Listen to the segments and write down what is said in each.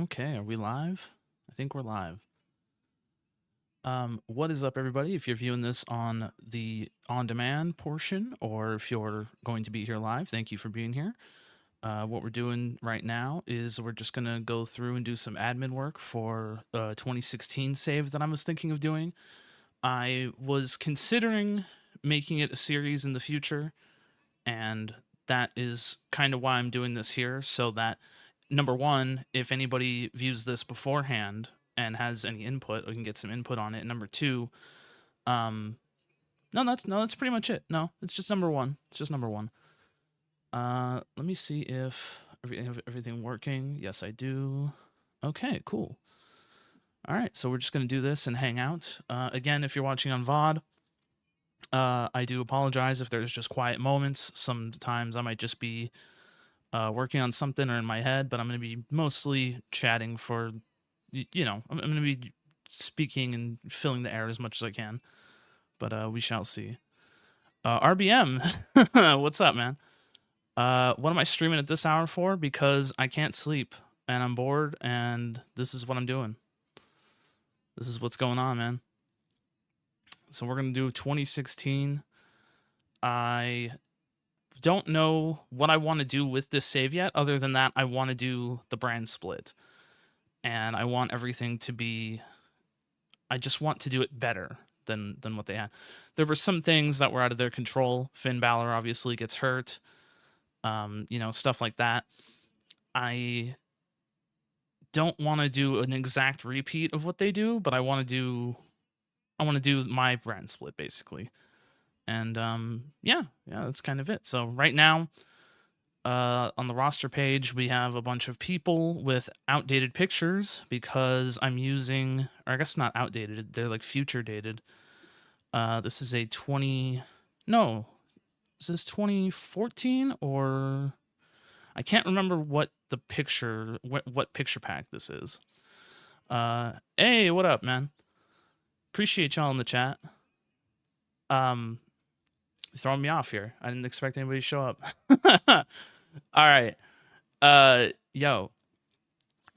Okay, are we live? I think we're live. What is up, everybody? If you're viewing this on the on-demand portion, or if you're going to be here live, thank you for being here. What we're doing right now is we're just gonna go through and do some admin work for 2016 save that I was thinking of doing. I was considering making it a series in the future, and that is kind of why I'm doing this here, so that number one, if anybody views this beforehand and has any input, we can get some input on it. And number two, um, that's pretty much it. No, it's just number one. It's just number one. Let me see if everything working. Yes, I do. Okay, cool. All right, so we're just gonna do this and hang out. Again, if you're watching on VOD, I do apologize if there's just quiet moments. Sometimes I might just be working on something or in my head, but I'm going to be mostly chatting for, I'm going to be speaking and filling the air as much as I can. But we shall see. RBM, what's up, man? What am I streaming at this hour for? Because I can't sleep and I'm bored, and this is what I'm doing. This is what's going on, man. So we're going to do 2016. I don't know what I want to do with this save yet, other than that I want to do the brand split. And I want everything to be, I just want to do it better than what they had. There were some things that were out of their control. Finn Balor obviously gets hurt. Stuff like that. I don't want to do an exact repeat of what they do, but I want to do my brand split basically. And yeah, that's kind of it. So right now, on the roster page, we have a bunch of people with outdated pictures because I'm using, or I guess not outdated, they're like future dated. This is a is this 2014 or I can't remember what the picture, what picture pack this is. Hey, what up, man? Appreciate y'all in the chat. Throwing me off here. I didn't expect anybody to show up. All right. Yo,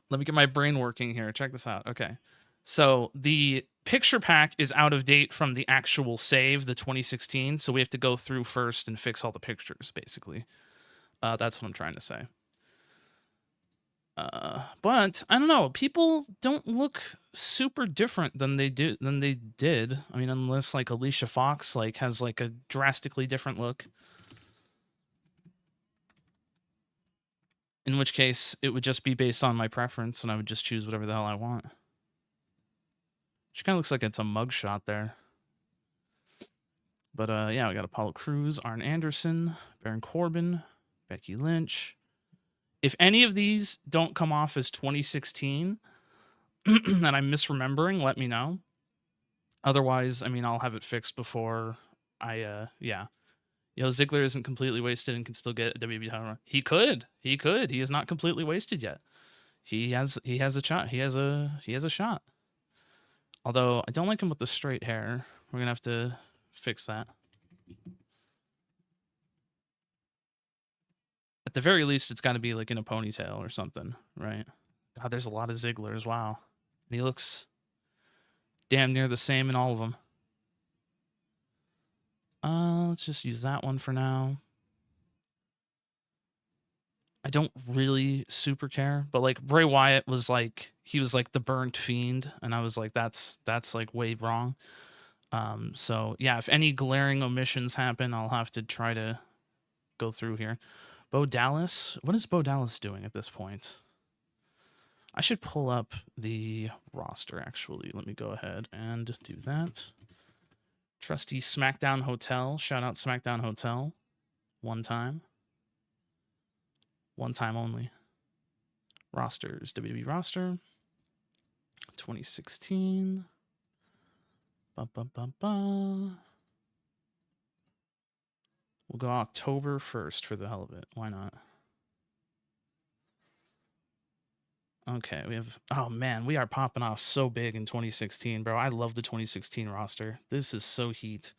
let me get my brain working here. Check this out. Okay. So the picture pack is out of date from the actual save, the 2016. So we have to go through first and fix all the pictures, basically. That's what I'm trying to say. But I don't know. People don't look super different than they did. I mean, unless like Alicia Fox has like a drastically different look. In which case, it would just be based on my preference, and I would just choose whatever the hell I want. She kind of looks like it's a mugshot there. But yeah, we got Apollo Crews, Arn Anderson, Baron Corbin, Becky Lynch. If any of these don't come off as 2016 and I'm misremembering, let me know. Otherwise, I mean, I'll have it fixed before I, yeah. Ziggler isn't completely wasted and can still get a WWE title run. He could. He is not completely wasted yet. He has a shot. He has a shot. Although I don't like him with the straight hair. We're gonna have to fix that. At the very least, it's got to be like in a ponytail or something, right? God, there's a lot of Zigglers. Wow, and he looks damn near the same in all of them. Let's just use that one for now. I don't really super care, but like Bray Wyatt was like, he was like the burnt fiend, and I was like, that's like way wrong. So yeah, if any glaring omissions happen, I'll have to try to go through here. Bo Dallas, what is Bo Dallas doing at this point? I should pull up the roster actually. Let me go ahead and do that. Trusty SmackDown Hotel, shout out SmackDown Hotel. One time only. Rosters, WWE roster, 2016. We'll go October 1st for the hell of it. Why not? Okay, we have, oh man, we are popping off so big in 2016, bro. I love the 2016 roster. This is so heat.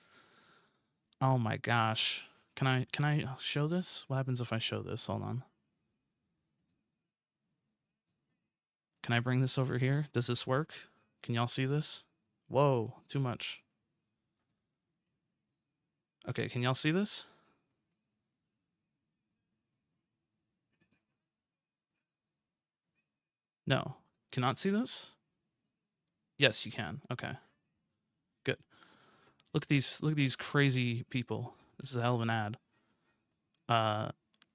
Oh my gosh. Can I show this? What happens if I show this? Hold on. Can I bring this over here? Does this work? Can y'all see this? Whoa, too much. Okay, can y'all see this? No. Cannot see this? Yes, you can. Okay. Good. Look at these crazy people. This is a hell of an ad.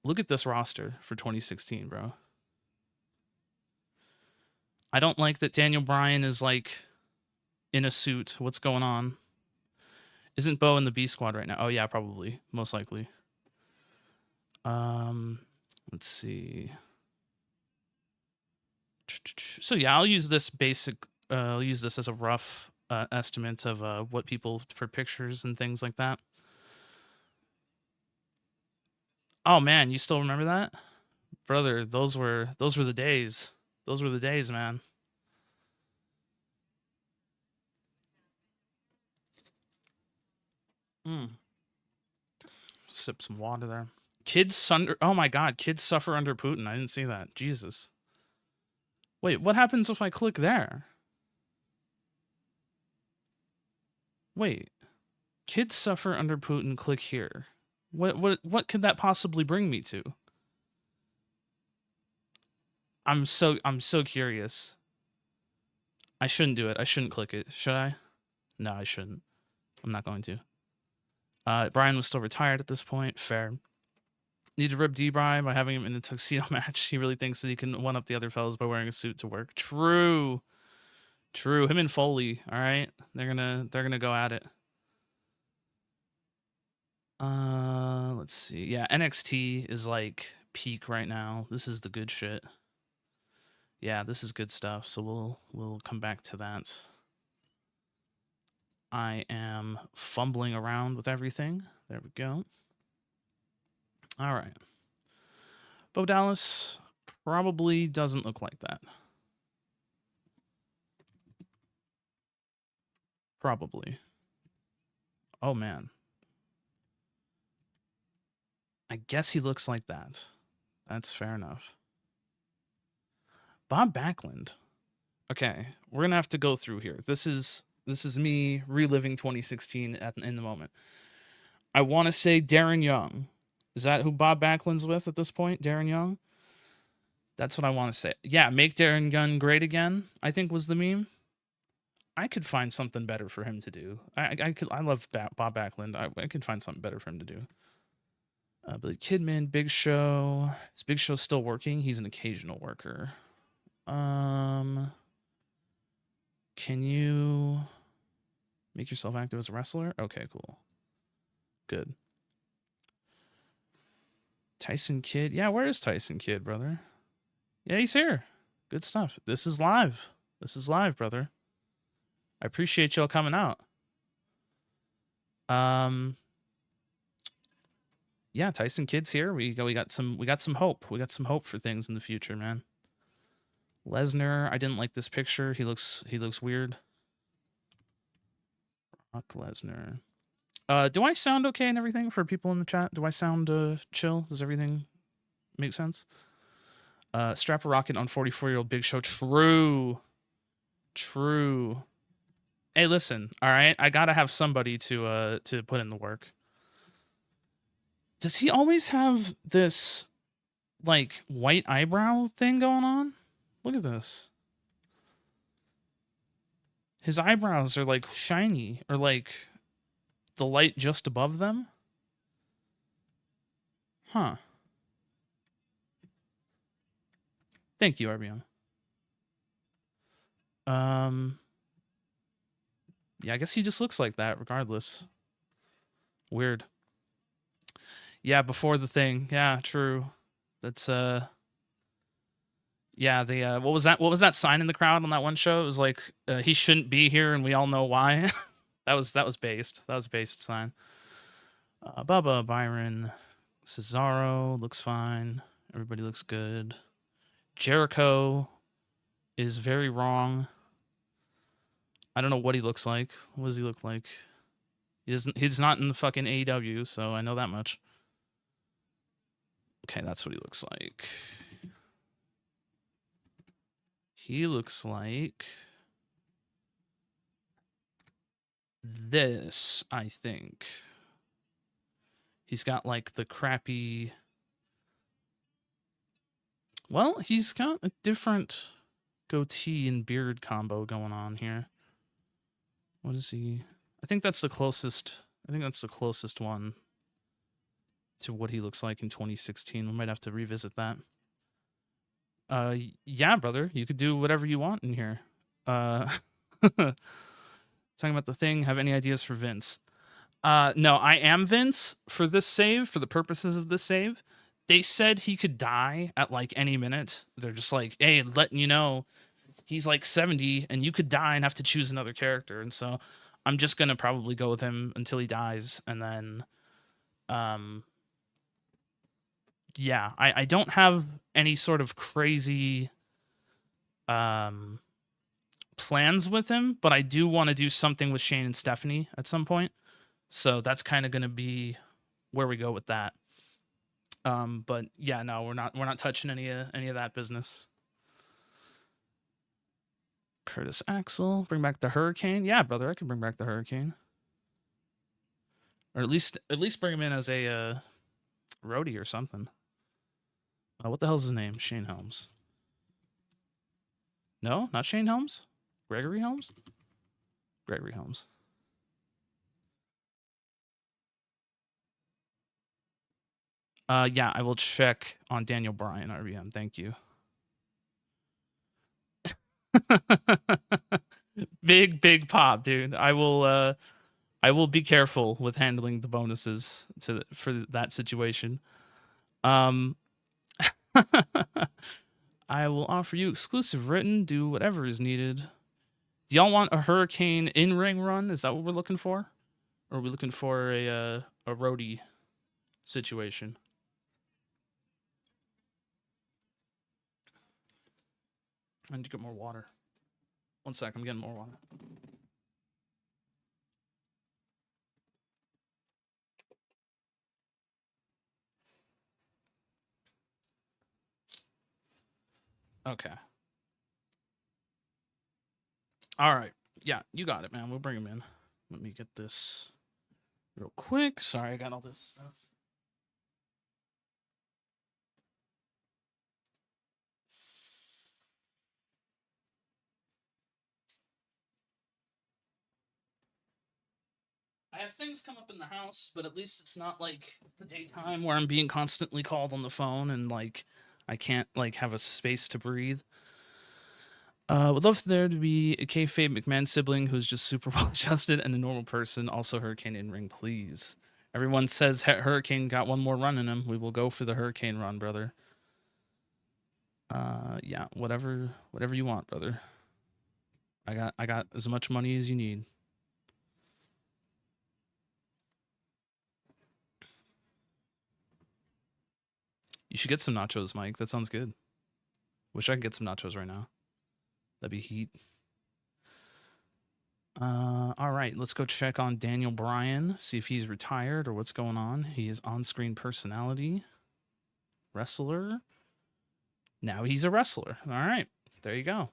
Look at this roster for 2016, bro. I don't like that Daniel Bryan is like in a suit. What's going on? Isn't Bo in the B squad right now? Oh yeah, probably. Most likely. Let's see. So yeah, I'll use this basic I'll use this as a rough estimate of what people for pictures and things like that. Oh man, you still remember that? Brother, those were the days. Those were the days, man. Sip some water there. Kids under oh my god, kids suffer under Putin. I didn't see that. Jesus. Wait, what happens if I click there? Wait. Kids suffer under Putin, click here. What could that possibly bring me to? I'm so curious. I shouldn't do it. I shouldn't click it. Should I? No, I shouldn't. I'm not going to. Brian was still retired at this point. Fair. Need to rip D-Bry by having him in a tuxedo match. He really thinks that he can one-up the other fellas by wearing a suit to work. True. True. Him and Foley, all right? They're gonna go at it. Let's see. Yeah, NXT is like peak right now. This is the good shit. Yeah, this is good stuff. So we'll come back to that. I am fumbling around with everything. There we go. All right. Bo Dallas probably doesn't look like that. Probably. Oh man. I guess he looks like that. That's fair enough. Bob Backlund. Okay, we're gonna have to go through here. This is me reliving 2016 in the moment. I want to say Darren Young. Is that who Bob Backlund's with at this point? Darren Young? That's what I want to say. Yeah, make Darren Young great again, I think was the meme. I could find something better for him to do. I love Bob Backlund. I could find something better for him to do. Billy Kidman, Big Show. Is Big Show still working? He's an occasional worker. Can you make yourself active as a wrestler? Okay, cool. Good. Tyson Kidd. Yeah, where is Tyson Kidd, brother? Yeah, he's here. Good stuff. This is live. This is live, brother. I appreciate y'all coming out. Yeah, Tyson Kidd's here. We got some hope. We got some hope for things in the future, man. Lesnar, I didn't like this picture. He looks weird. Brock Lesnar. Do I sound okay and everything for people in the chat? Do I sound chill? Does everything make sense? Strap a rocket on 44-year-old Big Show. True. True. Hey, listen, all right? I gotta have somebody to put in the work. Does he always have this like white eyebrow thing going on? Look at this. His eyebrows are like shiny or like the light just above them. Huh. Thank you, RBM. Yeah, I guess he just looks like that regardless. Weird. Yeah, before the thing. Yeah, true. That's yeah, the what was that sign in the crowd on that one show? It was like he shouldn't be here and we all know why. that was based. That was based sign. Bubba, Byron, Cesaro looks fine. Everybody looks good. Jericho is very wrong. I don't know what he looks like. What does he look like? He's not in the fucking AEW, so I know that much. Okay, that's what he looks like. He looks like this, I think. He's got like the crappy. Well, he's got a different goatee and beard combo going on here. What is he? I think that's the closest. I think that's the closest one to what he looks like in 2016. We might have to revisit that. Yeah, brother, you could do whatever you want in here. Talking about the thing. Have any ideas for Vince? No, I am Vince for this save, for the purposes of this save. They said he could die at like any minute. They're just like, hey, letting you know he's like 70 and you could die and have to choose another character. And so I'm just gonna probably go with him until he dies, and then yeah, I don't have any sort of crazy plans with him, but I do want to do something with Shane and Stephanie at some point. So that's kind of going to be where we go with that. But yeah, no, we're not touching any of that business. Curtis Axel, bring back the Hurricane. Yeah, brother, I can bring back the Hurricane. Or at least bring him in as a roadie or something. What the hell's his name? Shane Helms. No, not Shane Helms. Gregory Helms. Gregory Helms. Yeah, I will check on Daniel Bryan RBM. Thank you. big pop, dude. I will be careful with handling the bonuses for that situation. I will offer you exclusive written. Do whatever is needed. Do y'all want a Hurricane in-ring run? Is that what we're looking for? Or are we looking for a roadie situation? I need to get more water. One sec, I'm getting more water. Okay. All right. Yeah, you got it, man. We'll bring him in. Let me get this real quick. Sorry, I got all this stuff. I have things come up in the house, but at least it's not like the daytime where I'm being constantly called on the phone and like I can't like have a space to breathe. Would love for there to be a kayfabe McMahon sibling who's just super well adjusted and a normal person. Also, Hurricane in ring, please. Everyone says Hurricane got one more run in him. We will go for the Hurricane run, brother. Yeah, whatever you want, brother. I got as much money as you need. You should get some nachos, Mike. That sounds good. Wish I could get some nachos right now. That'd be heat. All right, let's go check on Daniel Bryan, see if he's retired or what's going on. He is on-screen personality, wrestler. Now he's a wrestler. All right, there you go.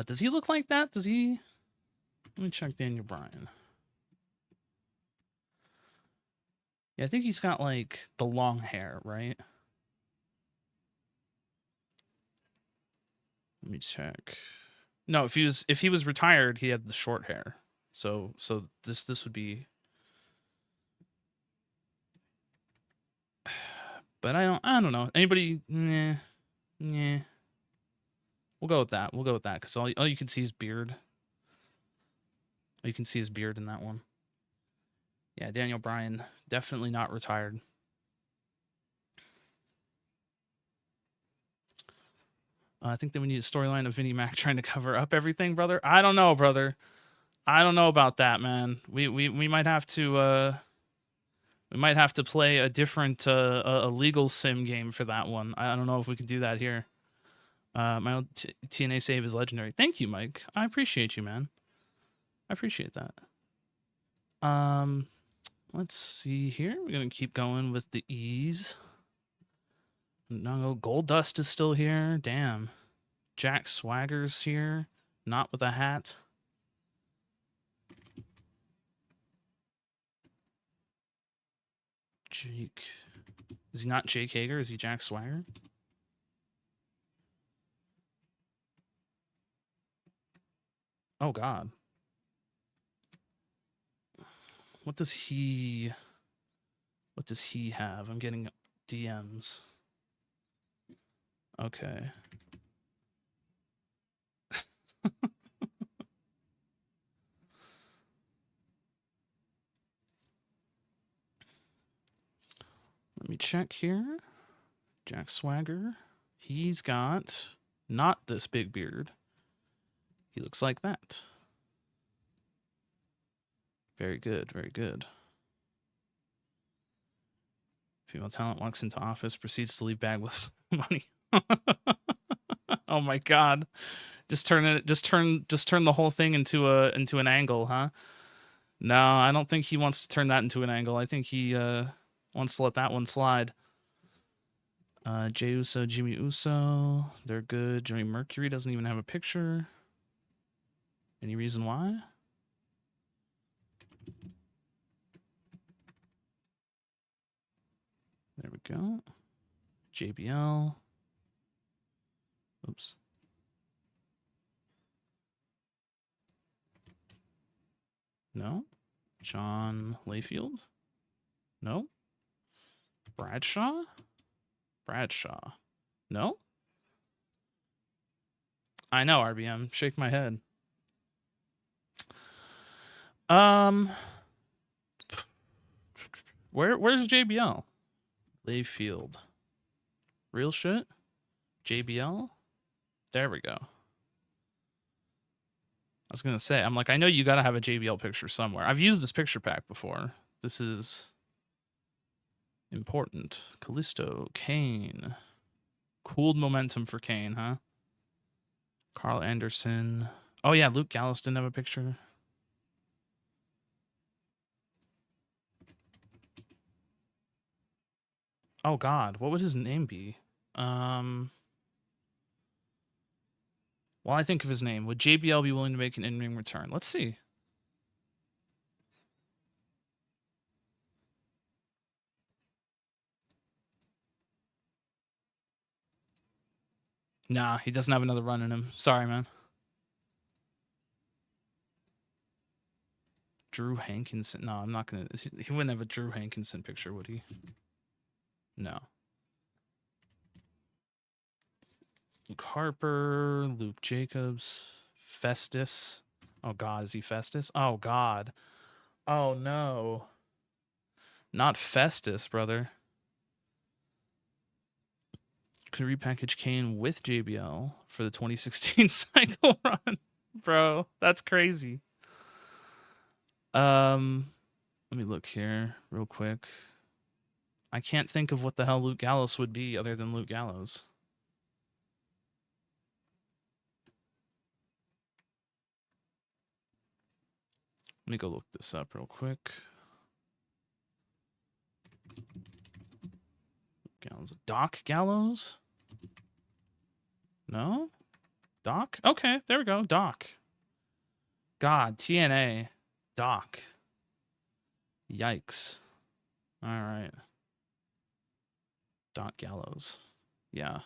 Does he look like that? Does he? Let me check Daniel Bryan. Yeah, I think he's got like the long hair, right? Let me check. No, if he was retired, he had the short hair. So this would be. But I don't know. Anybody? Nah. We'll go with that. We'll go with that because all you can see is beard. You can see his beard in that one. Yeah, Daniel Bryan, definitely not retired. I think that we need a storyline of Vinnie Mac trying to cover up everything, brother. I don't know, brother. I don't know about that, man. We might have to play a different a legal sim game for that one. I don't know if we can do that here. My old TNA save is legendary. Thank you, Mike. I appreciate you, man. I appreciate that. Let's see here. We're gonna keep going with the ease. No, Gold Dust is still here. Damn. Jack Swagger's here, not with a hat. Jake. Is he not Jake Hager? Is he Jack Swagger? Oh, God. What does he have? I'm getting DMs. Okay. Let me check here. Jack Swagger. He's got not this big beard. He looks like that. Very good, very good. Female talent walks into office, proceeds to leave bag with money. Oh my God. Just turn the whole thing into an angle, huh? No, I don't think he wants to turn that into an angle. I think he wants to let that one slide. Jey Uso, Jimmy Uso, they're good. Jimmy Mercury doesn't even have a picture. Any reason why? There we go. JBL. Oops. No. John Layfield. No. Bradshaw. No. I know, RBM. Shake my head. Where's JBL? Layfield. Real shit? JBL? There we go. I was gonna say, I'm like, I know you gotta have a JBL picture somewhere. I've used this picture pack before. This is important. Callisto, Kane. Cooled momentum for Kane, huh? Carl Anderson. Oh yeah, Luke Gallows didn't have a picture. Oh God, what would his name be? While I think of his name, would JBL be willing to make an in-ring return? Let's see. Nah, he doesn't have another run in him. Sorry, man. Drew Hankinson. No, I'm not gonna. He wouldn't have a Drew Hankinson picture, would he? No. Luke Harper, Luke Jacobs, Festus. Oh God, is he Festus? Oh God. Oh no. Not Festus, brother. Could repackage Kane with JBL for the 2016 cycle run. Bro, that's crazy. Let me look here real quick. I can't think of what the hell Luke Gallows would be other than Luke Gallows. Let me go look this up real quick. Gallows. Doc Gallows? No? Doc? Okay, there we go. Doc. God, TNA. Doc. Yikes. All right. Doc Gallows. Yeah.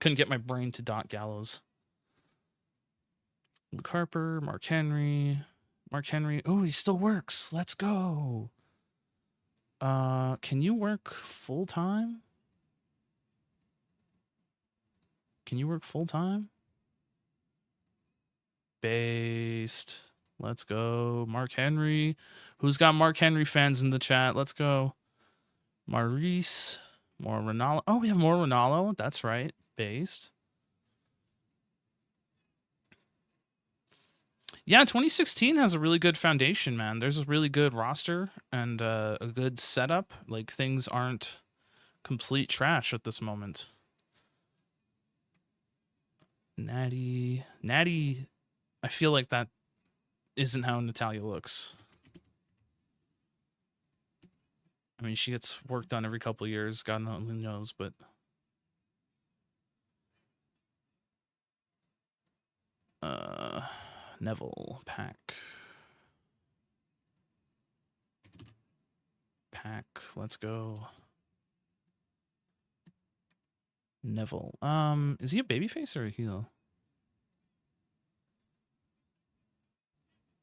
Couldn't get my brain to Doc Gallows. Luke Harper, Mark Henry. Mark Henry. Oh, he still works. Let's go. Can you work full time? Can you work full time? Based. Let's go. Mark Henry. Who's got Mark Henry fans in the chat? Let's go. Maurice. More Ronaldo. Oh, we have more Ronaldo. That's right. Based. Yeah, 2016 has a really good foundation, man. There's a really good roster and a good setup. Like, things aren't complete trash at this moment. Natty, I feel like that isn't how Natalya looks. I mean, she gets work done every couple of years. God only knows, but Neville, pack. Let's go. Neville. Is he a babyface or a heel?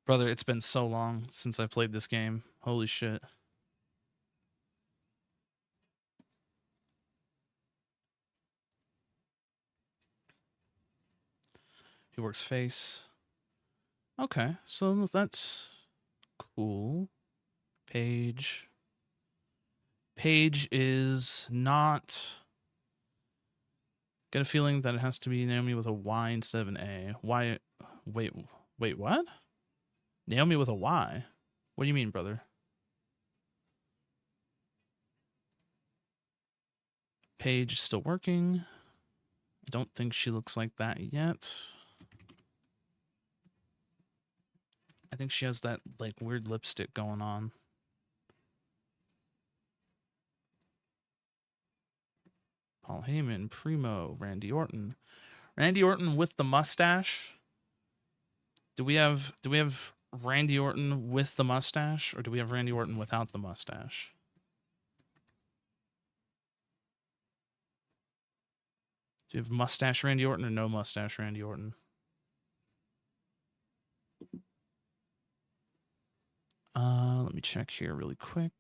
Brother, it's been so long since I played this game. Holy shit. He works face. Okay, so that's cool. Page is not... Get a feeling that it has to be Naomi with a Y instead of an A. Why? Wait, what? Naomi with a Y? What do you mean, brother? Page is still working. I don't think she looks like that yet. I think she has that, like, weird lipstick going on. Paul Heyman, Primo, Randy Orton. Randy Orton with the mustache. Do we have Randy Orton with the mustache, or do we have Randy Orton without the mustache? Do you have mustache Randy Orton or no mustache Randy Orton? Let me check here really quick.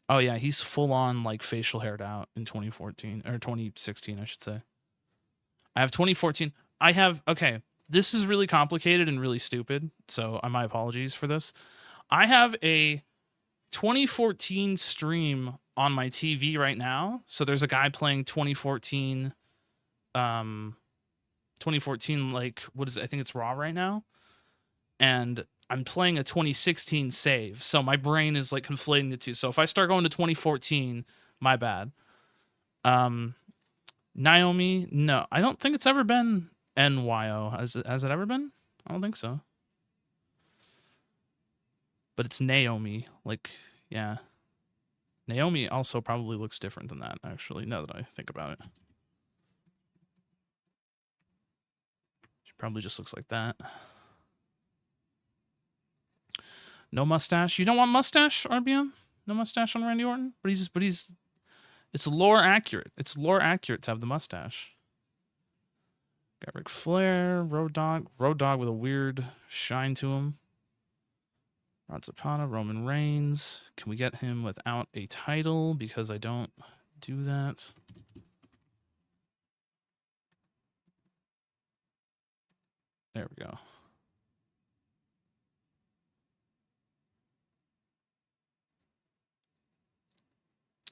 Oh yeah, he's full on like facial haired out in 2014 or 2016, I should say. I have 2014. I have, okay, this is really complicated and really stupid, so my apologies for this. I have a 2014 stream on my TV right now. So there's a guy playing 2014 like, what is it? I think it's Raw right now. And I'm playing a 2016 save. So my brain is like conflating the two. So if I start going to 2014, my bad. Naomi, no, I don't think it's ever been NYO. Has it ever been? I don't think so. But it's Naomi. Like, yeah. Naomi also probably looks different than that, actually, now that I think about it. She probably just looks like that. No mustache. You don't want mustache, RBM? No mustache on Randy Orton? But he's it's lore accurate. It's lore accurate to have the mustache. Got Ric Flair, Road Dogg with a weird shine to him. Rod Zapata, Roman Reigns. Can we get him without a title? Because I don't do that. There we go.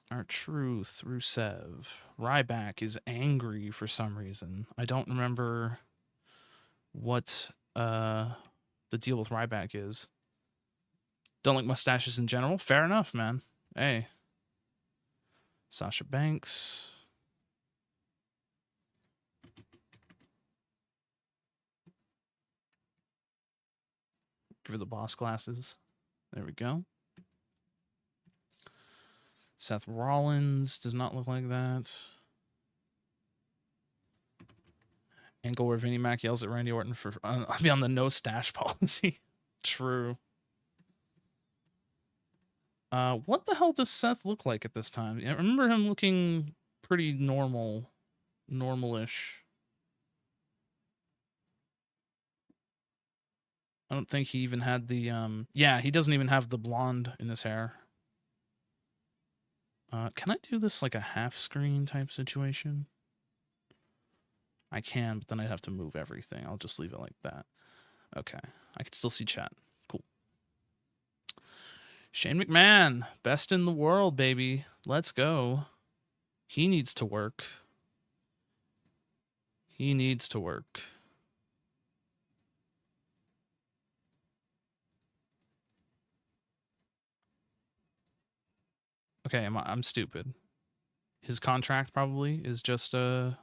R-Truth, Rusev. Ryback is angry for some reason. I don't remember what the deal with Ryback is. Don't like mustaches in general. Fair enough, man. Hey. Sasha Banks. Give her the boss glasses. There we go. Seth Rollins does not look like that. Angle where Vinnie Mac yells at Randy Orton for I'll be on the no stash policy. True. What the hell does Seth look like at this time? I remember him looking pretty normal-ish. I don't think he even had the yeah, he doesn't even have the blonde in his hair. Can I do this like a half screen type situation? I can, but then I'd have to move everything. I'll just leave it like that. Okay. I can still see chat. Cool. Shane McMahon, best in the world, baby. Let's go. He needs to work. He needs to work. Okay, I'm stupid. His contract probably is just I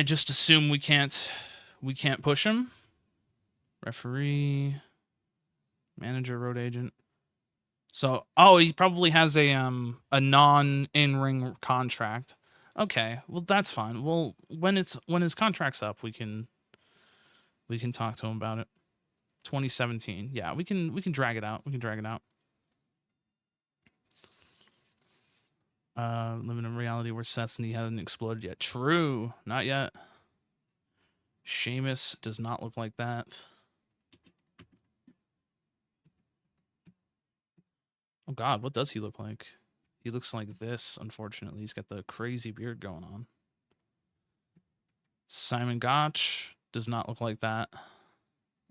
just assume we can't push him. Referee, manager, road agent. So, oh, he probably has a non in-ring contract. Okay, well that's fine. Well, when his contract's up, we can talk to him about it. 2017. Yeah, we can drag it out. We can drag it out. Living in a reality where Seth's knee hasn't exploded yet. True, not yet. Sheamus does not look like that. Oh God, what does he look like? He looks like this. Unfortunately, he's got the crazy beard going on. Simon Gotch does not look like that.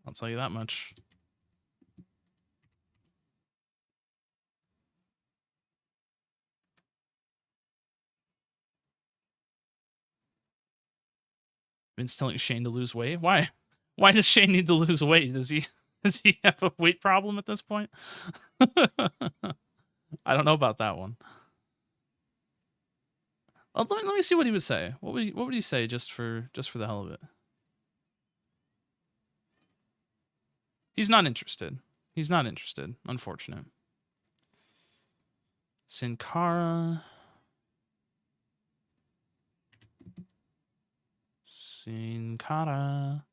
I'll tell you that much. Vince telling Shane to lose weight. Why? Why does Shane need to lose weight? Does he have a weight problem at this point? I don't know about that one. Let me see what he would say. What would he say just for the hell of it? He's not interested. He's not interested. Unfortunate. Sin Cara. Sin Cara.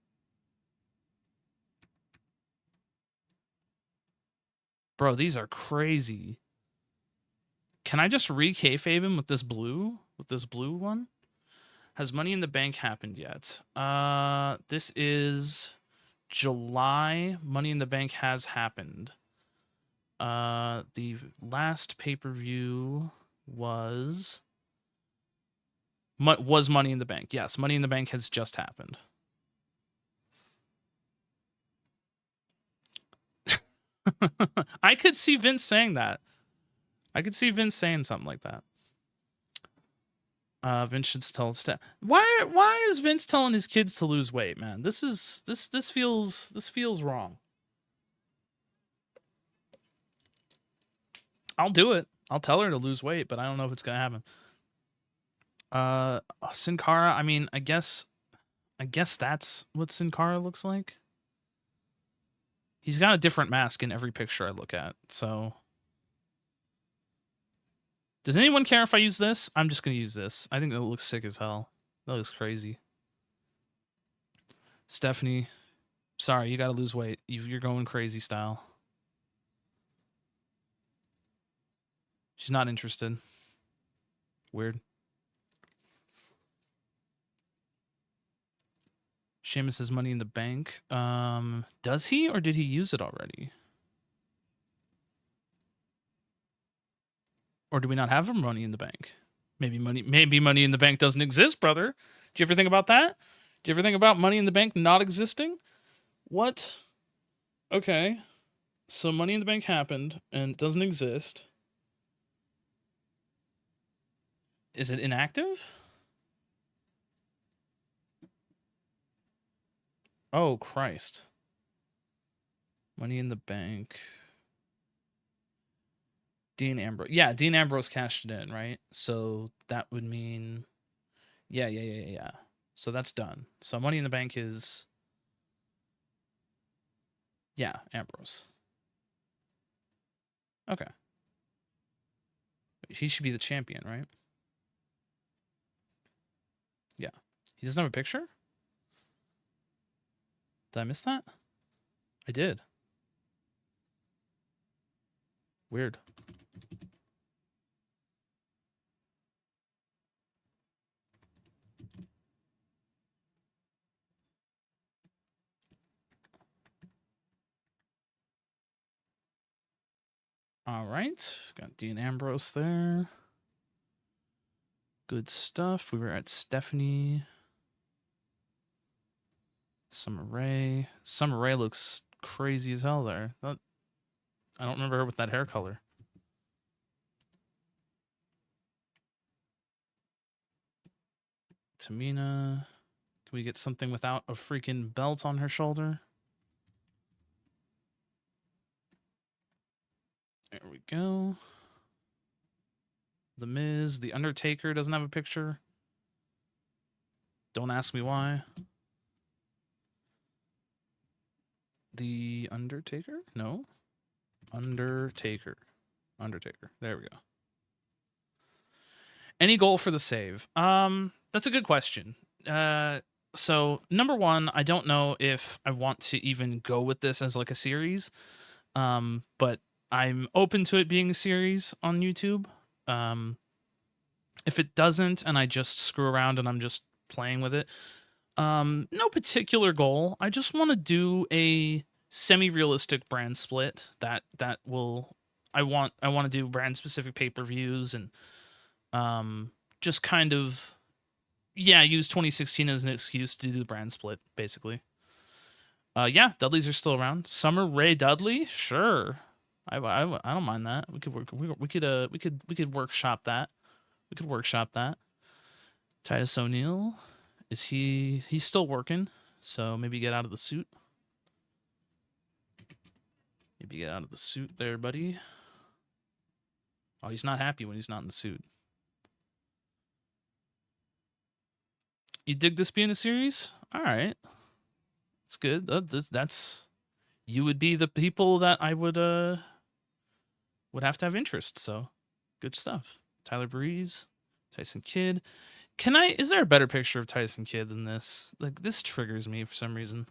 Bro, these are crazy. Can I just re-kayfabe him with this blue? With this blue one? Has Money in the Bank happened yet? This is July. Money in the Bank has happened. The last pay-per-view was Money in the Bank. Yes, Money in the Bank has just happened. I could see Vince saying that. I could see Vince saying something like that. Vince should tell Steph. Why is Vince telling his kids to lose weight, man? This feels wrong. I'll do it. I'll tell her to lose weight, but I don't know if it's gonna happen. Sin Cara, I mean, I guess that's what Sin Cara looks like. He's got a different mask in every picture I look at, so. Does anyone care if I use this? I'm just gonna use this. I think that looks sick as hell. That looks crazy. Stephanie, sorry, you gotta lose weight. You're going crazy style. She's not interested. Weird. Sheamus has Money in the Bank. Does he, or did he use it already? Or do we not have Money in the Bank? Maybe Money in the Bank doesn't exist, brother. Did you ever think about that? Did you ever think about Money in the Bank not existing? What? Okay. So Money in the Bank happened and it doesn't exist. Is it inactive? Oh, Christ. Money in the Bank. Dean Ambrose. Yeah, Dean Ambrose cashed it in, right? So that would mean... Yeah. So that's done. So Money in the Bank is... Yeah, Ambrose. Okay. He should be the champion, right? Yeah. He doesn't have a picture? Did I miss that? I did. Weird. All right. Got Dean Ambrose there. Good stuff. We were at Stephanie. Summer Rae. Summer Rae looks crazy as hell there. I don't remember her with that hair color. Tamina. Can we get something without a freaking belt on her shoulder? There we go. The Miz. The Undertaker doesn't have a picture. Don't ask me why. The Undertaker? No. Undertaker. Undertaker. There we go. Any goal for the save? That's a good question. So number one, I don't know if I want to even go with this as like a series. But I'm open to it being a series on YouTube. If it doesn't, and I just screw around and I'm just playing with it, no particular goal. I just want to do a semi-realistic brand split that will. I want to do brand specific pay-per-views and just kind of use 2016 as an excuse to do the brand split basically. Yeah, Dudleys are still around. Summer Rae Dudley, sure. I don't mind that. We could workshop that. We could workshop that. Titus O'Neil, he's still working, so maybe get out of the suit. Maybe get out of the suit there, buddy. Oh, he's not happy when he's not in the suit. You dig this being a series? All right. It's good. That's you would be the people that I would have to have interest. So, good stuff. Tyler Breeze, Tyson Kidd. Is there a better picture of Tyson Kidd than this? Like, this triggers me for some reason.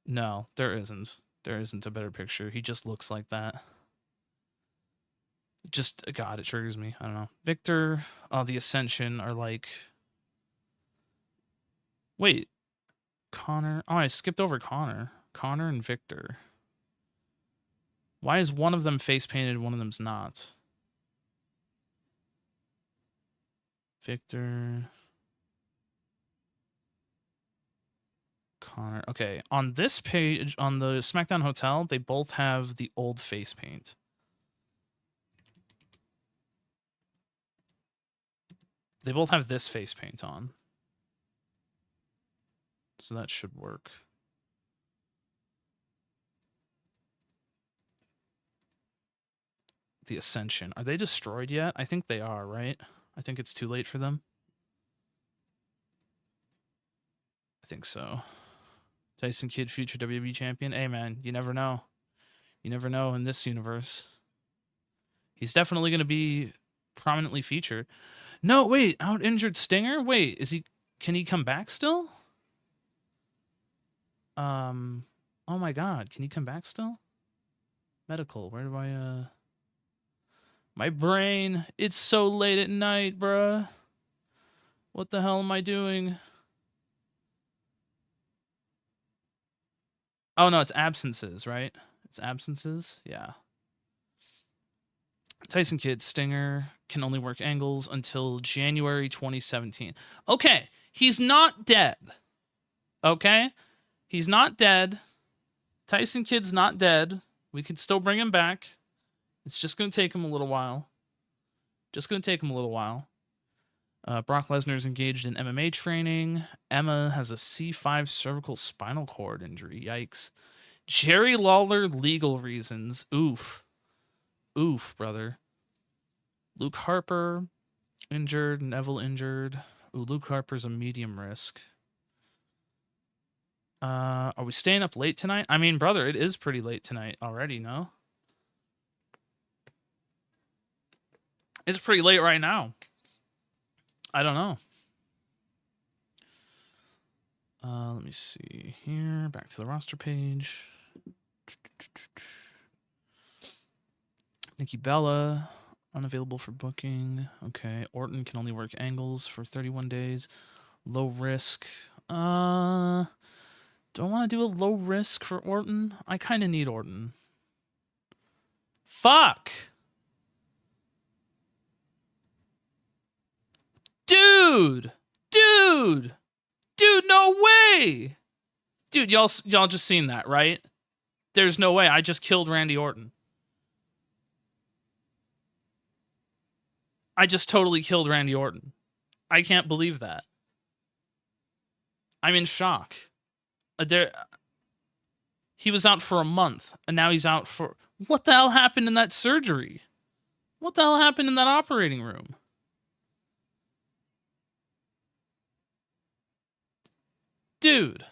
No, there isn't. There isn't a better picture. He just looks like that. Just, God, it triggers me. I don't know. Victor, the Ascension are like... Wait. Connor. Oh, I skipped over Connor. Connor and Victor. Why is one of them face painted and one of them's not? Victor. Connor. Okay, on this page, on the SmackDown Hotel, they both have the old face paint. They both have this face paint on. So that should work. The Ascension. Are they destroyed yet? I think they are, right? I think it's too late for them. I think so. Tyson Kidd, future WWE champion. Hey, man, you never know. You never know in this universe. He's definitely going to be prominently featured. No, wait, out injured Stinger? Wait, can he come back still? Oh my God, can he come back still? Medical, where do I, my brain, it's so late at night, bruh. What the hell am I doing? Oh no, it's absences, right? It's absences, yeah. Tyson Kidd, Stinger, can only work angles until January 2017. Okay, he's not dead. Okay? He's not dead. Tyson Kidd's not dead. We can still bring him back. It's just going to take him a little while. Brock Lesnar's engaged in MMA training. Emma has a C5 cervical spinal cord injury. Yikes. Jerry Lawler, legal reasons. Oof. Oof, brother. Luke Harper, injured. Neville injured. Ooh, Luke Harper's a medium risk. Are we staying up late tonight? I mean, brother, it is pretty late tonight already, no? It's pretty late right now. I don't know. Let me see here. Back to the roster page. Nikki Bella, unavailable for booking. Okay. Orton can only work angles for 31 days. Low risk. Do I want to do a low risk for Orton? I kind of need Orton. Fuck! Dude! Dude! Dude, no way! Dude, y'all just seen that, right? There's no way. I just killed Randy Orton. I just totally killed Randy Orton. I can't believe that. I'm in shock. He was out for a month, and now he's out for... What the hell happened in that surgery? What the hell happened in that operating room? Dude.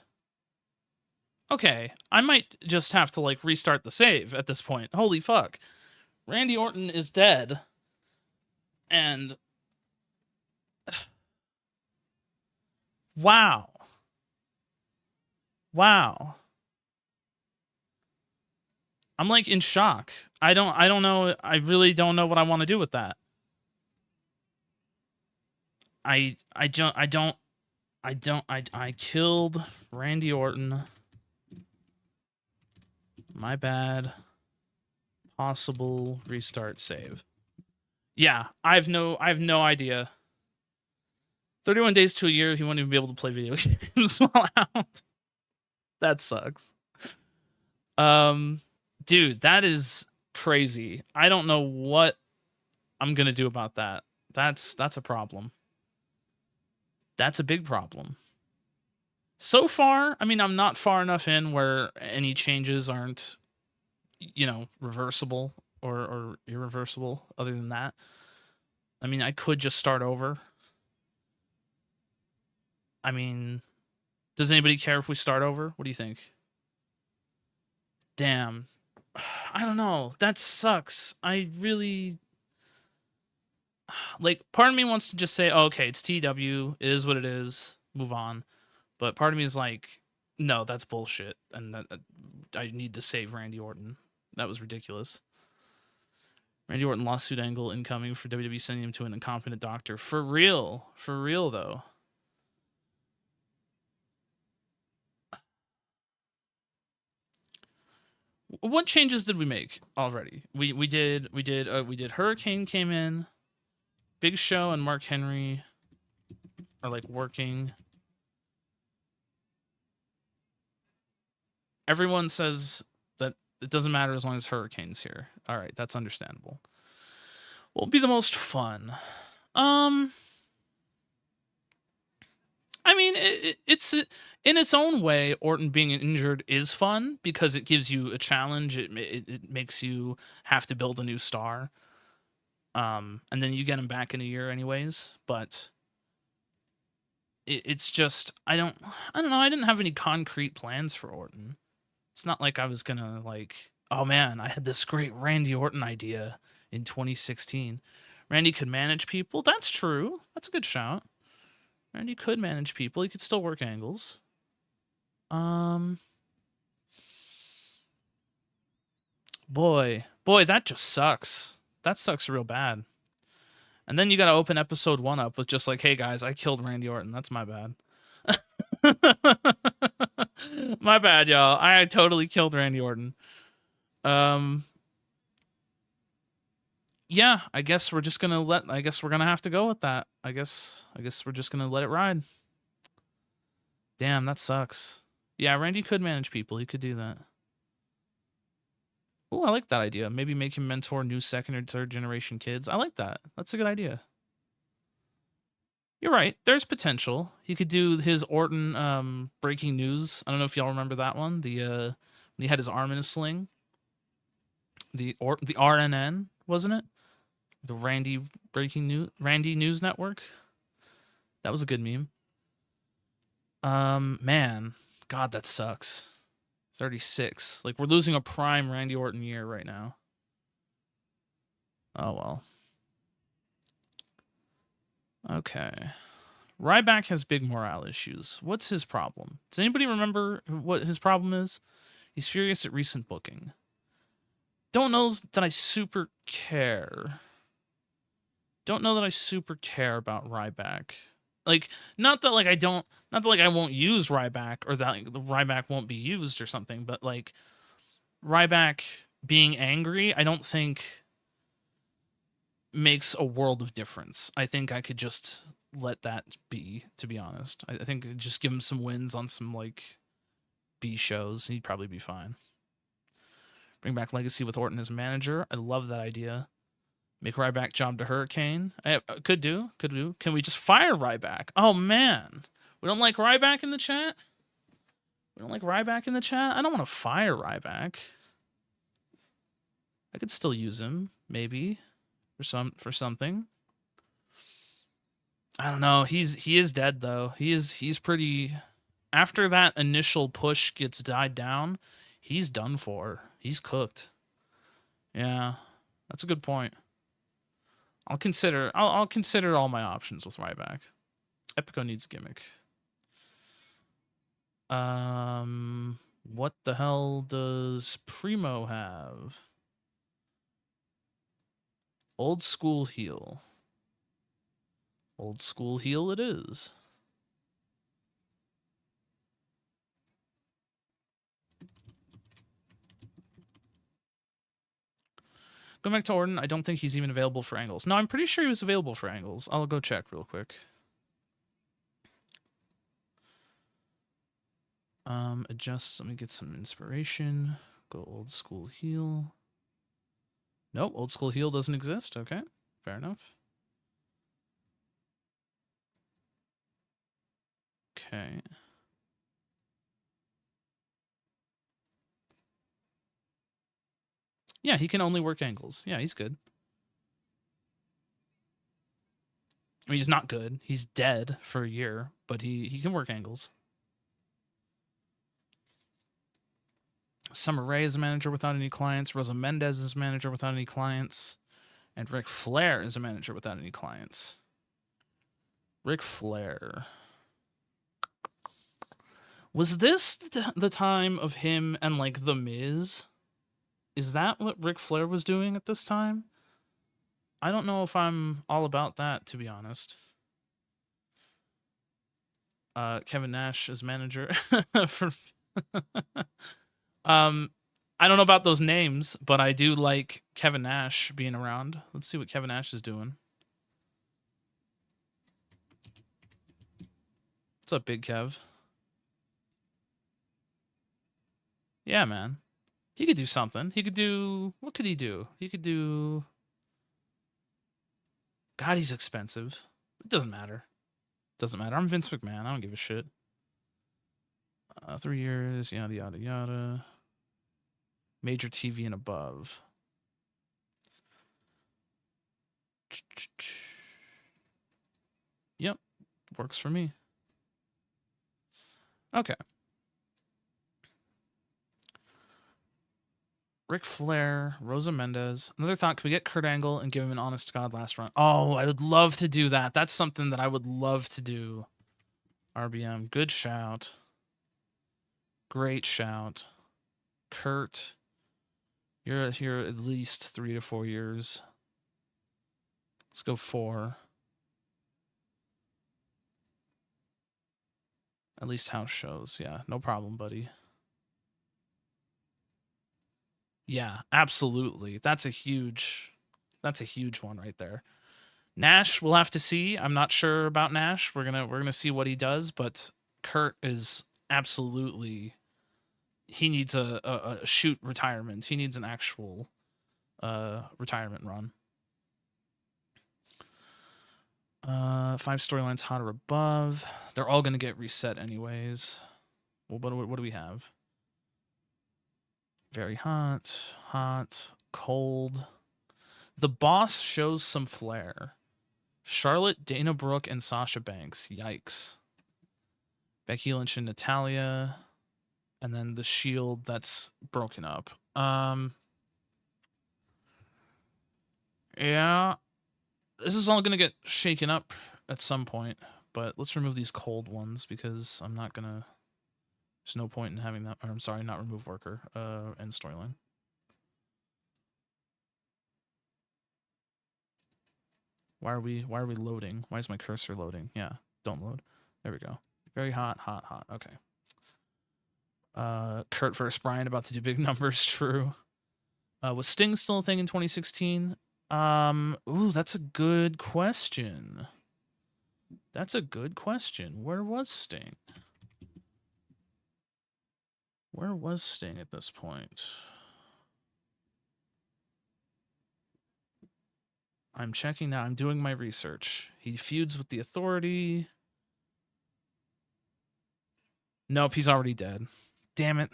Okay, I might just have to like restart the save at this point. Holy fuck. Randy Orton is dead. And wow. Wow. I'm like in shock. I don't know. I really don't know what I want to do with that. I killed Randy Orton. My bad. Possible restart save. Yeah, I have no idea. 31 days to a year, he won't even be able to play video games while out. That sucks. Dude, that is crazy. I don't know what I'm gonna do about that. That's a problem. That's a big problem. So far, I mean, I'm not far enough in where any changes aren't, you know, reversible or irreversible. Other than that, I mean, I could just start over. I mean, does anybody care if we start over? What do you think? Damn. I don't know. That sucks. I really like part of me wants to just say, oh, okay, it's TW, it is what it is, move on. But part of me is like, no, that's bullshit. And I need to save Randy Orton. That was ridiculous. Randy Orton lawsuit angle incoming for WWE sending him to an incompetent doctor. For real. For real, though. What changes did we make already? We did Hurricane came in. Big Show and Mark Henry are like working. Everyone says that it doesn't matter as long as Hurricane's here. All right, that's understandable. What will be the most fun? I mean, it's in its own way. Orton being injured is fun because it gives you a challenge. It makes you have to build a new star. And then you get him back in a year, anyways. But it's just I don't know. I didn't have any concrete plans for Orton. It's not like I was gonna like, oh man, I had this great Randy Orton idea in 2016. Randy could manage people. That's true. That's a good shout. Randy could manage people. He could still work angles. Boy, that just sucks. That sucks real bad. And then you gotta open episode 1 up with just like, hey guys, I killed Randy Orton. That's my bad. My bad, y'all. I totally killed Randy Orton. Yeah, I guess we're just gonna I guess we're gonna have to go with that. I guess we're just gonna let it ride. Damn, that sucks. Yeah, Randy could manage people. He could do that. Oh, I like that idea. Maybe make him mentor new second or third generation kids. I like that. That's a good idea. You're right. There's potential. He could do his Orton breaking news. I don't know if y'all remember that one. The when he had his arm in a sling. The RNN, wasn't it? The Randy News Network. That was a good meme. Man, God, that sucks. 36. Like we're losing a prime Randy Orton year right now. Oh well. Okay. Ryback has big morale issues. What's his problem? Does anybody remember what his problem is? He's furious at recent booking. Don't know that I super care. Don't know that I super care about Ryback. Like, not that like I won't use Ryback or that like, the Ryback won't be used or something, but like Ryback being angry, I don't think makes a world of difference. I think I could just let that be, to be honest. I think just give him some wins on some like B shows, he'd probably be fine. Bring back Legacy with Orton as manager. I love that idea. Make Ryback job to Hurricane. Could do. Can we just fire Ryback? Oh man, we don't like Ryback in the chat. I don't want to fire Ryback. I could still use him, maybe, for something. I don't know. He is dead though. He's pretty after that initial push gets died down, he's done for. He's cooked. Yeah, that's a good point. I'll consider all my options with Ryback. Epico needs gimmick. What the hell does Primo have? Old school heal. Old school heal it is. Going back to Orton, I don't think he's even available for angles. No, I'm pretty sure he was available for angles. I'll go check real quick. Adjust. Let me get some inspiration. Go old school heal. Nope, old school heal doesn't exist. Okay, fair enough. Okay. Yeah, he can only work angles. Yeah, he's good. I mean, he's not good. He's dead for a year, but he can work angles. Summer Rae is a manager without any clients. Rosa Mendez is a manager without any clients. And Ric Flair is a manager without any clients. Ric Flair. Was this the time of him and, like, The Miz? Is that what Ric Flair was doing at this time? I don't know if I'm all about that, to be honest. Kevin Nash as manager. For I don't know about those names, but I do like Kevin Nash being around. Let's see what Kevin Nash is doing. What's up, Big Kev? Yeah, man. He could do something. He could do... What could he do? He could do... God, he's expensive. It doesn't matter. Doesn't matter. I'm Vince McMahon. I don't give a shit. 3 years, yada, yada, yada. Major TV and above. Yep. Works for me. Okay. Ric Flair, Rosa Mendez. Another thought, can we get Kurt Angle and give him an honest to God last run? Oh, I would love to do that. That's something that I would love to do. RBM, good shout. Great shout. Kurt, you're here at least 3 to 4 years. Let's go 4. At least house shows. Yeah, no problem, buddy. Yeah, absolutely. That's a huge one right there. Nash, we'll have to see. I'm not sure about Nash. We're gonna see what he does, but Kurt is absolutely, he needs a shoot retirement. He needs an actual retirement run. 5 storylines hot or above. They're all gonna get reset anyways. Well, what do we have? Very hot, hot, cold. The Boss shows some flair. Charlotte, Dana Brooke, and Sasha Banks. Yikes. Becky Lynch and Natalya. And then the Shield that's broken up. Yeah. This is all going to get shaken up at some point. But let's remove these cold ones because I'm not going to... There's no point in having that... Or I'm sorry, not remove worker. End storyline. Why are we loading? Why is my cursor loading? Yeah, don't load. There we go. Very hot, hot, hot. Okay. Kurt versus Bryan about to do big numbers. True. Was Sting still a thing in 2016? Ooh, that's a good question. That's a good question. Where was Sting? Where was Sting at this point? I'm checking now. I'm doing my research. He feuds with the Authority. Nope, he's already dead. Damn it.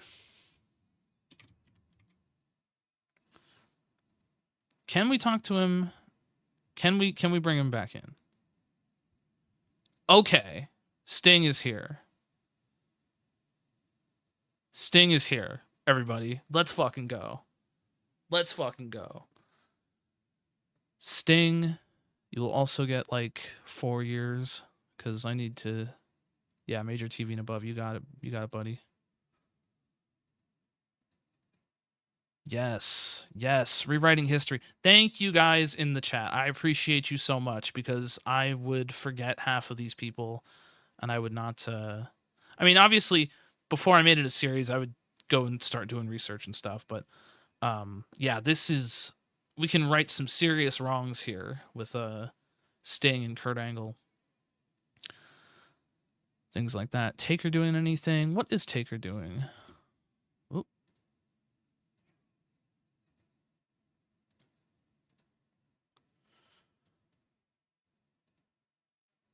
Can we talk to him? Can we bring him back in? Okay. Sting is here. Sting is here, everybody. Let's fucking go. Let's fucking go. Sting, you'll also get like 4 years because I need to. Yeah, major TV and above. You got it. You got it, buddy. Yes, yes, rewriting history. Thank you guys in the chat. I appreciate you so much because I would forget half of these people and I would not I mean, obviously before I made it a series, I would go and start doing research and stuff, but yeah, this is we can right some serious wrongs here with Sting and Kurt Angle. Things like that. Taker doing anything? What is Taker doing? Oop.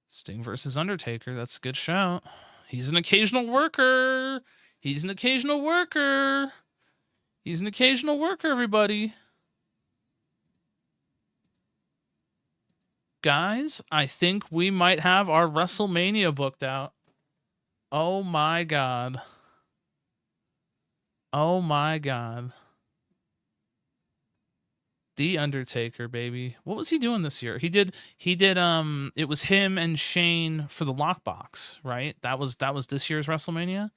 Sting versus Undertaker. That's a good shout. He's an occasional worker. He's an occasional worker. He's an occasional worker, everybody. Guys, I think we might have our WrestleMania booked out. Oh my god. Oh my god. The Undertaker, baby. What was he doing this year? He did it was him and Shane for the lockbox, right? That was this year's WrestleMania.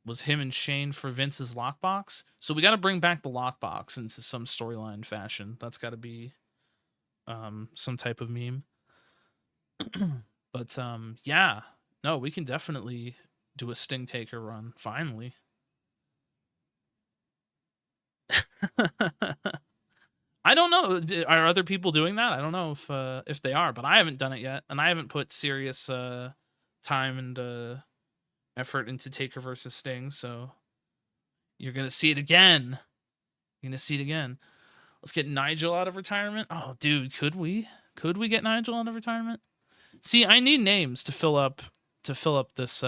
Was him and Shane for Vince's lockbox. So we got to bring back the lockbox into some storyline fashion. That's got to be some type of meme. But yeah. No, we can definitely do a Sting Taker run finally. I don't know. Are other people doing that? I don't know if they are, but I haven't done it yet, and I haven't put serious time and effort into Taker versus Sting. So you're gonna see it again. You're gonna see it again. Let's get Nigel out of retirement. Oh, dude, could we? Could we get Nigel out of retirement? See, I need names to fill up this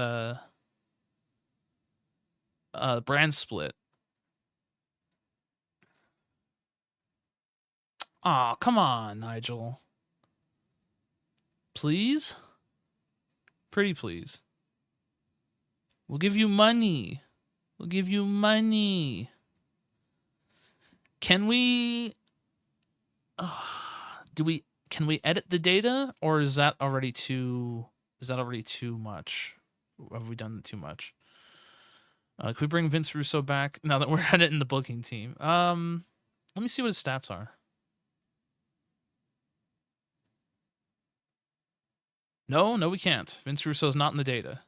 brand split. Aw, come on, Nigel. Please? Pretty please. We'll give you money. We'll give you money. Can we can we edit the data, or is that already too much? Have we done too much? Can we bring Vince Russo back now that we're at it in the booking team? Let me see what his stats are. No, we can't. Vince Russo's not in the data.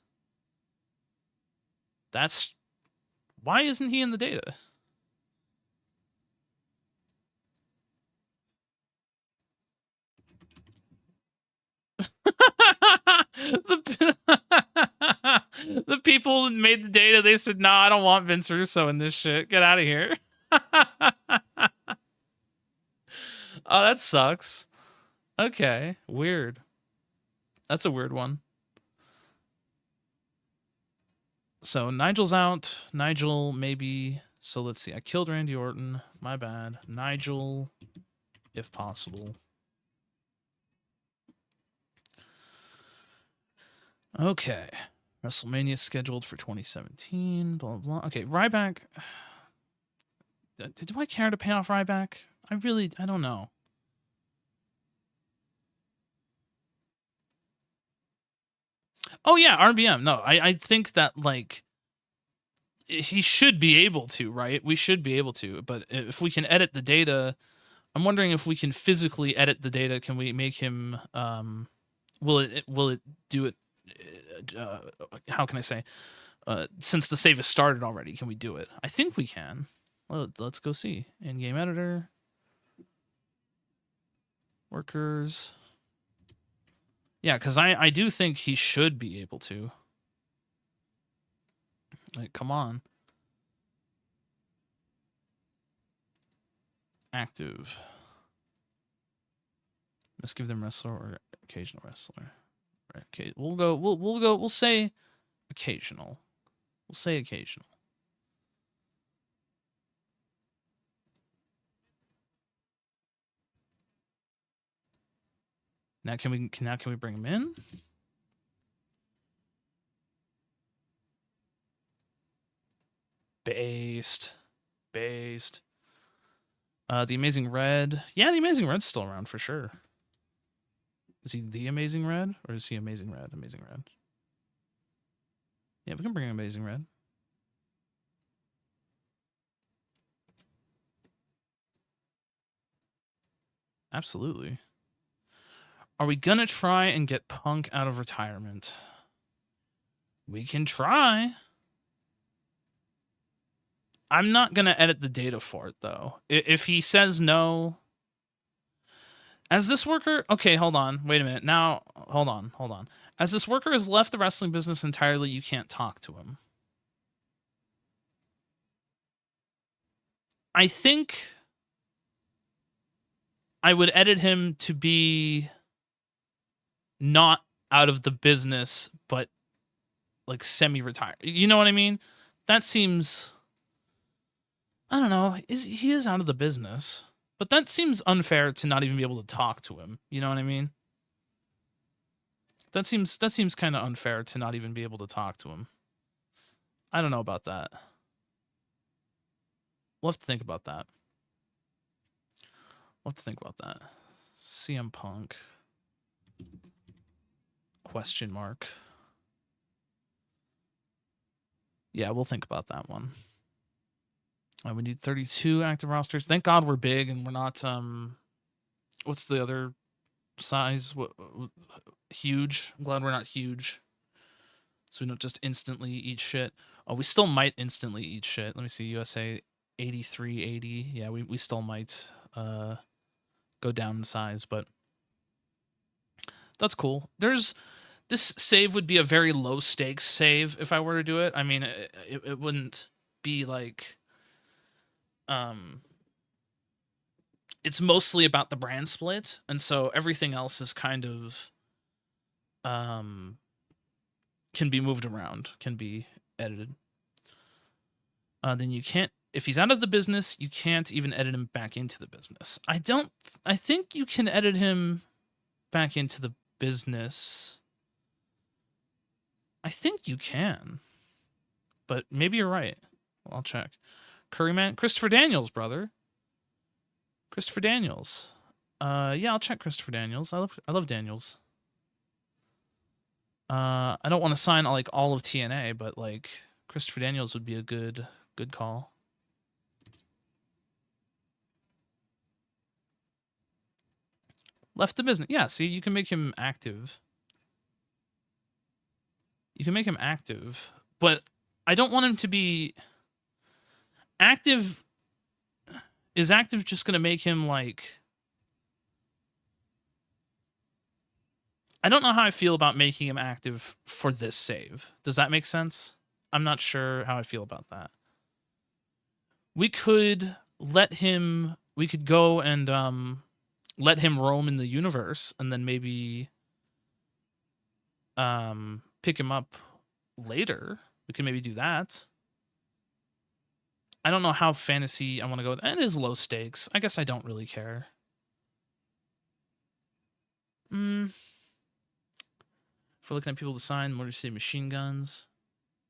Why isn't he in the data? the people who made the data, they said, "No, I don't want Vince Russo in this shit. Get out of here." Oh, that sucks. Okay, weird. That's a weird one. So Nigel's out. Nigel maybe. So let's see. I killed Randy Orton. My bad. Nigel, if possible. Okay. WrestleMania scheduled for 2017. Blah, blah, blah. Okay, Ryback. Do I care to pay off Ryback? I don't know. Oh, yeah, RBM. No, I think that, like, he should be able to, right? We should be able to. But if we can edit the data, I'm wondering if we can physically edit the data. Can we make him, will it do it, how can I say? Since the save has started already, can we do it? I think we can. Well, let's go see. In-game editor. Workers. Yeah, because I do think he should be able to. Like, come on. Active. Let's give them wrestler or occasional wrestler. Right. Okay. We'll say occasional. We'll say occasional. Now can we bring him in? Based. Based. The Amazing Red. Yeah, the Amazing Red's still around for sure. Is he the Amazing Red? Or is he Amazing Red? Amazing Red. Yeah, we can bring Amazing Red. Absolutely. Are we gonna try and get Punk out of retirement? We can try. I'm not gonna edit the data for it though. If he says no, as this worker, okay, hold on, wait a minute. Now, hold on. As this worker has left the wrestling business entirely, you can't talk to him. I think I would edit him to be not out of the business, but like semi-retired. You know what I mean? That seems, I don't know. He is out of the business, but that seems unfair to not even be able to talk to him. You know what I mean? That seems kind of unfair to not even be able to talk to him. I don't know about that. We'll have to think about that. CM Punk. Question mark. Yeah, we'll think about that one. We need 32 active rosters. Thank God we're big and we're not what's the other size? What huge? I'm glad we're not huge. So we don't just instantly eat shit. Oh, we still might instantly eat shit. Let me see. USA 8380. Yeah, we still might go down in size, but that's cool. This save would be a very low stakes save if I were to do it. I mean, it wouldn't be like it's mostly about the brand split, and so everything else is kind of can be moved around, can be edited. Then you can't, if he's out of the business, you can't even edit him back into the business. I think you can edit him back into the business. I think you can, but maybe you're right. Well, I'll check. Curryman, Christopher Daniels, brother. Christopher Daniels. Yeah, I'll check Christopher Daniels. I love Daniels. I don't want to sign like all of TNA, but like Christopher Daniels would be a good call. Left the business. Yeah, see, you can make him active. But I don't want him to be active. Is active just going to make him like... I don't know how I feel about making him active for this save. Does that make sense? I'm not sure how I feel about that. We could let him... We could go and let him roam in the universe and then maybe pick him up later. We can maybe do that. I don't know how fantasy I want to go with. And it is low stakes. I guess I don't really care. If we're looking at people to sign, Motor City Machine Guns.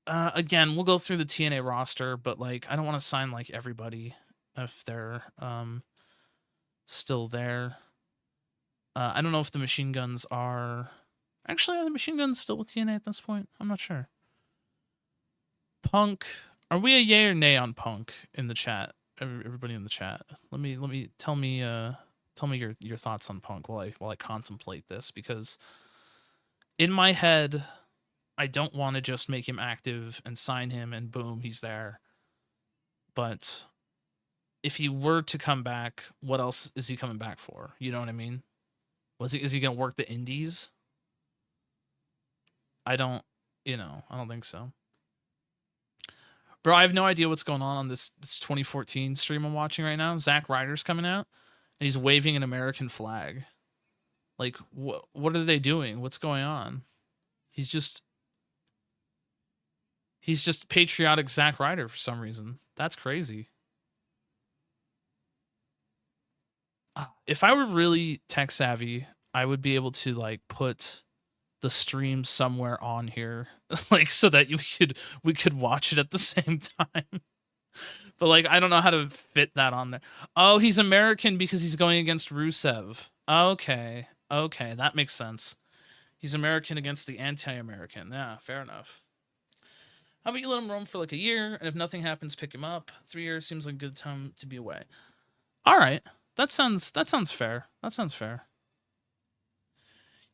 Again, we'll go through the TNA roster, but like I don't want to sign like everybody if they're still there. I don't know if the Machine Guns are... Actually, are the Machine Guns still with TNA at this point? I'm not sure. Punk. Are we a yay or nay on Punk in the chat? Everybody in the chat. Let me tell me your thoughts on Punk while I contemplate this, because in my head I don't want to just make him active and sign him and boom, he's there. But if he were to come back, what else is he coming back for? You know what I mean? Is he going to work the indies? I don't think so. Bro, I have no idea what's going on this 2014 stream I'm watching right now. Zack Ryder's coming out, and he's waving an American flag. Like, what are they doing? What's going on? He's just patriotic Zack Ryder for some reason. That's crazy. If I were really tech savvy, I would be able to like put the stream somewhere on here, like so that we could watch it at the same time. But like, I don't know how to fit that on there. Oh, he's American because he's going against Rusev. Okay, okay, that makes sense. He's American against the anti-American. Yeah, fair enough. How about you let him roam for like a year, and if nothing happens, pick him up. 3 years seems like a good time to be away. All right, that sounds fair. That sounds fair.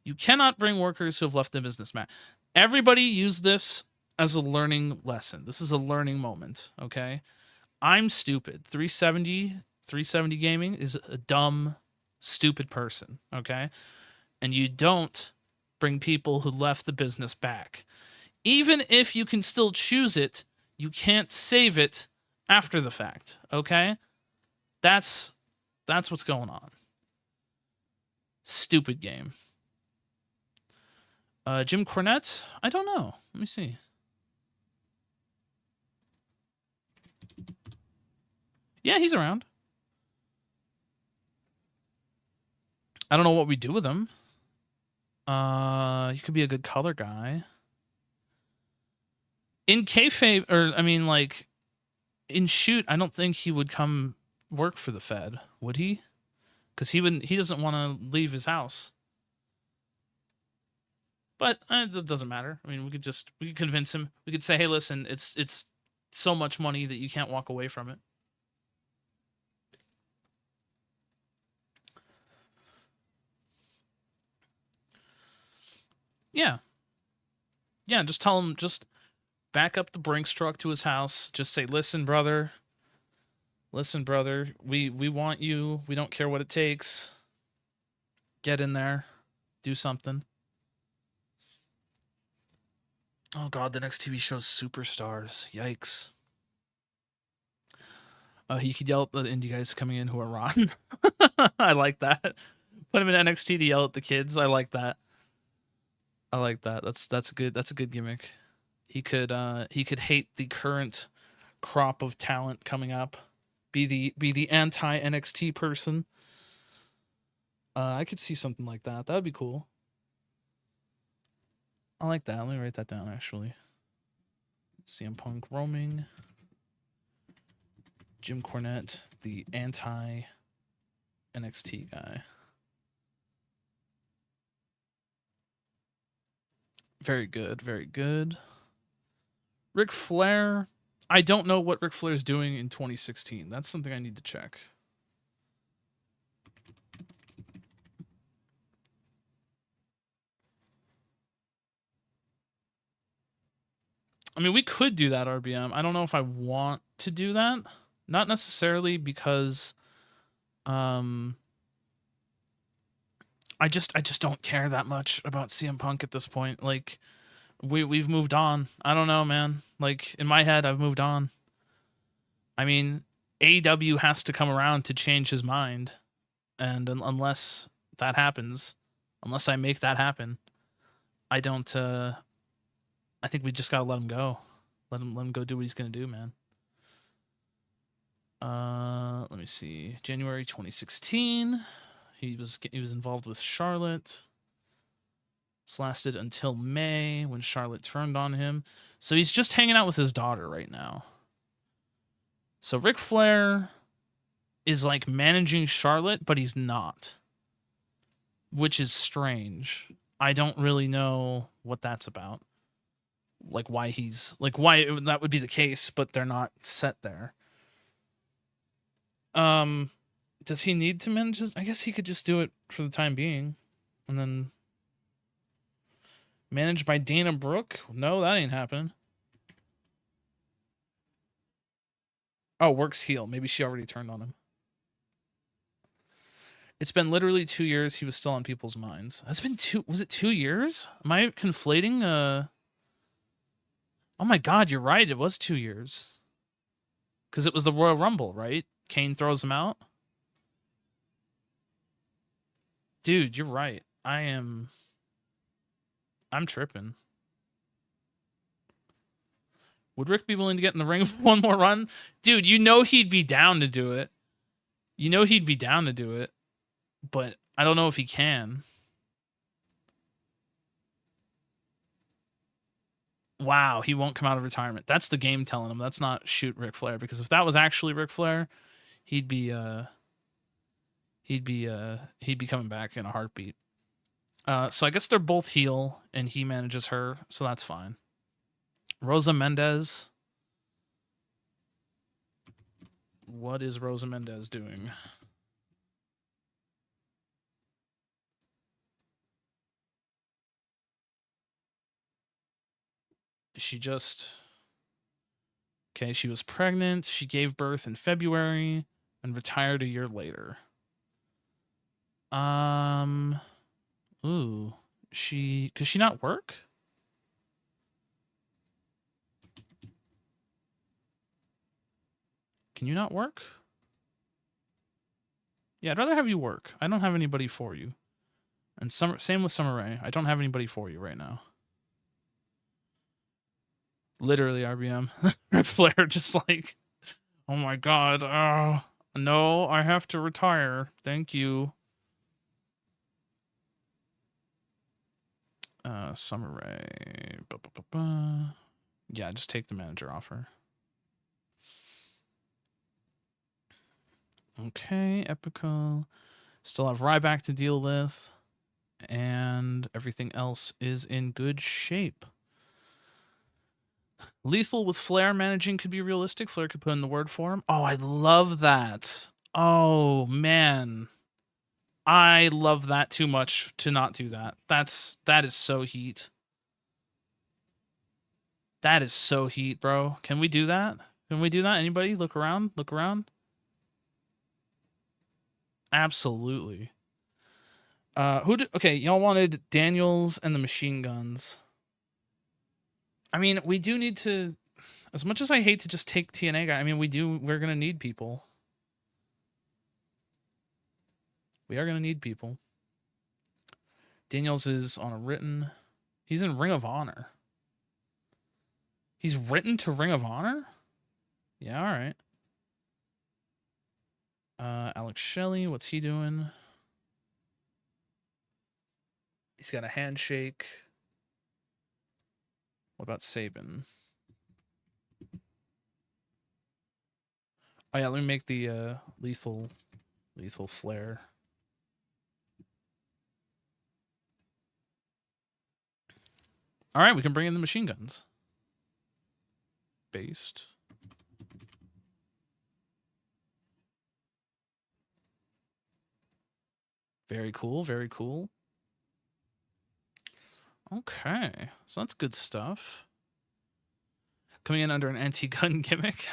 You cannot bring workers who have left the business, Matt. Everybody use this as a learning lesson. This is a learning moment, okay? I'm stupid. 370 gaming is a dumb, stupid person, okay? And you don't bring people who left the business back. Even if you can still choose it, you can't save it after the fact, okay? That's what's going on. Stupid game. Jim Cornette? I don't know. Let me see. Yeah, he's around. I don't know what we do with him. He could be a good color guy. In kayfabe, or I mean, like, in shoot, I don't think he would come work for the Fed, would he? Because he doesn't want to leave his house. But it doesn't matter. I mean, we could convince him. We could say, hey, listen, it's so much money that you can't walk away from it. Yeah. Yeah, just tell him, just back up the Brinks truck to his house. Just say, listen, brother. Listen, brother. We want you. We don't care what it takes. Get in there. Do something. Oh, God, the next TV show's Superstars. Yikes. He could yell at the indie guys coming in who are rotten. I like that. Put him in NXT to yell at the kids. I like that. I like that. That's good. That's a good gimmick. He could hate the current crop of talent coming up. Be the anti NXT person. I could see something like that. That would be cool. I like that. Let me write that down actually. CM Punk roaming. Jim Cornette, the anti NXT guy. Very good, very good. Ric Flair. I don't know what Ric Flair is doing in 2016. That's something I need to check. I mean, we could do that, RBM. I don't know if I want to do that. Not necessarily because I just don't care that much about CM Punk at this point. Like we've moved on. I don't know, man. Like in my head I've moved on. I mean, AEW has to come around to change his mind. And unless that happens, unless I make that happen, I don't I think we just got to let him go. Let him go do what he's going to do, man. Let me see. January 2016. He was involved with Charlotte. This lasted until May when Charlotte turned on him. So he's just hanging out with his daughter right now. So Ric Flair is like managing Charlotte, but he's not. Which is strange. I don't really know what that's about. Like why that would be the case, but they're not set there. Does he need to manage this? I guess he could just do it for the time being. And then managed by Dana Brooke? No, that ain't happening. Oh, works heel. Maybe she already turned on him. It's been literally 2 years. He was still on people's minds. It's been was it 2 years? Am I conflating? Oh my God, you're right. It was 2 years. Because it was the Royal Rumble, right? Kane throws him out. Dude, you're right. I'm tripping. Would Rick be willing to get in the ring for one more run? Dude, you know he'd be down to do it. You know he'd be down to do it. But I don't know if he can. Wow, he won't come out of retirement. That's the game telling him. That's not shoot Ric Flair, because if that was actually Ric Flair, he'd be he'd be coming back in a heartbeat. So I guess they're both heel, and he manages her, so that's fine. Rosa Mendez. What is Rosa Mendez doing? She just... Okay, she was pregnant. She gave birth in February and retired a year later. Ooh. Could she not work? Can you not work? Yeah, I'd rather have you work. I don't have anybody for you. And same with Summer Rae. I don't have anybody for you right now. Literally, RBM. Ric Flair just like, oh my god, no, I have to retire. Thank you. Summer Rae. Yeah, just take the manager offer. Okay, Epico. Still have Ryback to deal with. And everything else is in good shape. Lethal with Flair managing could be realistic. Flair could put in the word for him. Oh, I love that. Oh, man. I love that too much to not do that. That is so heat. That is so heat, bro. Can we do that? Can we do that? Anybody? Look around. Look around. Absolutely. Okay, y'all wanted Daniels and the machine guns. I mean, we do need to, as much as I hate to just take TNA guy, I mean, we're gonna need people. We are gonna need people. Daniels is on a written. He's in Ring of Honor. He's written to Ring of Honor? Yeah, all right. Alex Shelley, what's he doing? He's got a handshake. What about Sabin? Oh yeah, let me make the lethal Flair. All right, we can bring in the machine guns. Based. Very cool, very cool. Okay, so that's good stuff. Coming in under an anti-gun gimmick.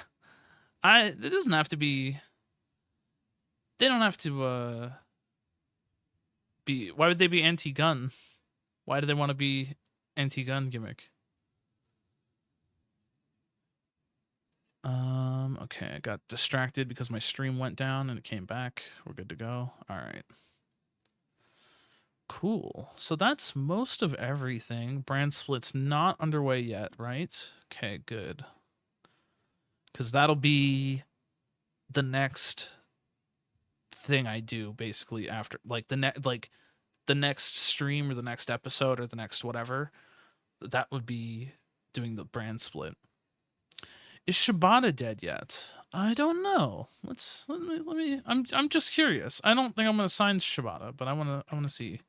It doesn't have to be. They don't have to be. Why would they be anti-gun? Why do they want to be anti-gun gimmick? Okay, I got distracted because my stream went down and it came back. We're good to go. All right. Cool. So that's most of everything. Brand split's not underway yet, right? Okay, good. Because that'll be the next thing I do, basically, after like the next stream or the next episode or the next whatever. That would be doing the brand split. Is Shibata dead yet? I don't know. Let me. I'm just curious. I don't think I'm gonna sign Shibata, but I wanna see.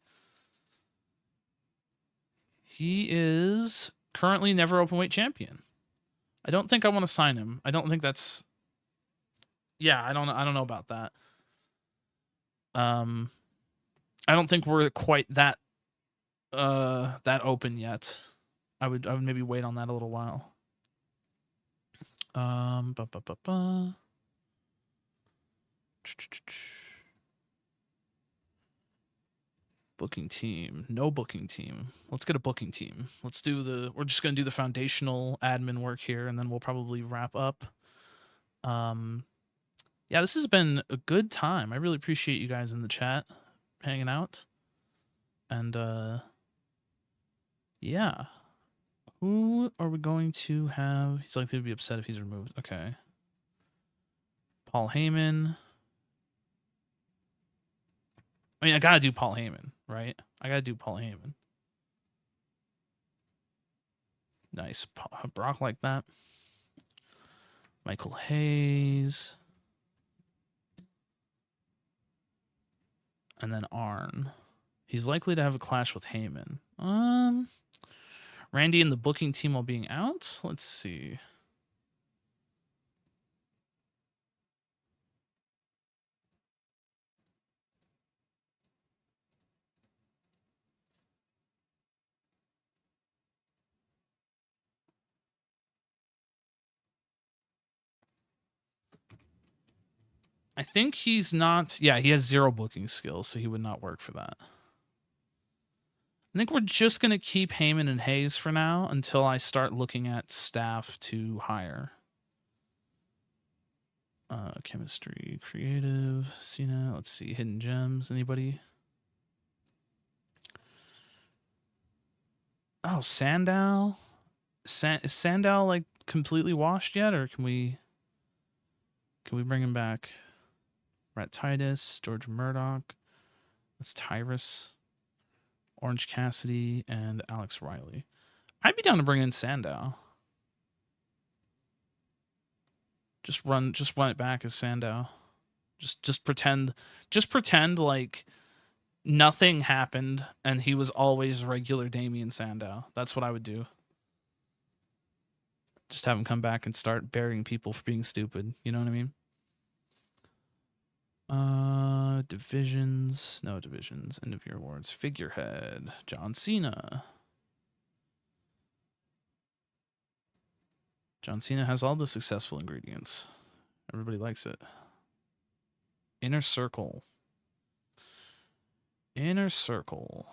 He is currently never openweight champion. I don't think I want to sign him. I don't think that's. Yeah, I don't know about that. I don't think we're quite that open yet. I would maybe wait on that a little while. Booking team. No booking team. Let's get a booking team. Let's do we're just going to do the foundational admin work here, and then we'll probably wrap up. Yeah, this has been a good time. I really appreciate you guys in the chat hanging out. And yeah. Who are we going to have? He's likely to be upset if he's removed. Okay. Paul Heyman. I mean, I gotta do Paul Heyman, right? I gotta do Paul Heyman. Nice. Brock like that. Michael Hayes. And then Arn. He's likely to have a clash with Heyman. Randy and the booking team while being out? Let's see. I think he's not. Yeah, he has 0 booking skills, so he would not work for that. I think we're just going to keep Heyman and Hayes for now until I start looking at staff to hire. Chemistry, creative, Cena. Let's see. Hidden gems. Anybody? Oh, Sandow. Is Sandow like completely washed yet, or can we bring him back? Brett Titus, George Murdoch. That's Tyrus, Orange Cassidy, and Alex Riley. I'd be down to bring in Sandow. Just run it back as Sandow. Just pretend like nothing happened and he was always regular Damian Sandow. That's what I would do. Just have him come back and start burying people for being stupid. You know what I mean? Divisions. No divisions. End of year awards. Figurehead. John Cena. John Cena has all the successful ingredients. Everybody likes it. Inner Circle. Inner Circle.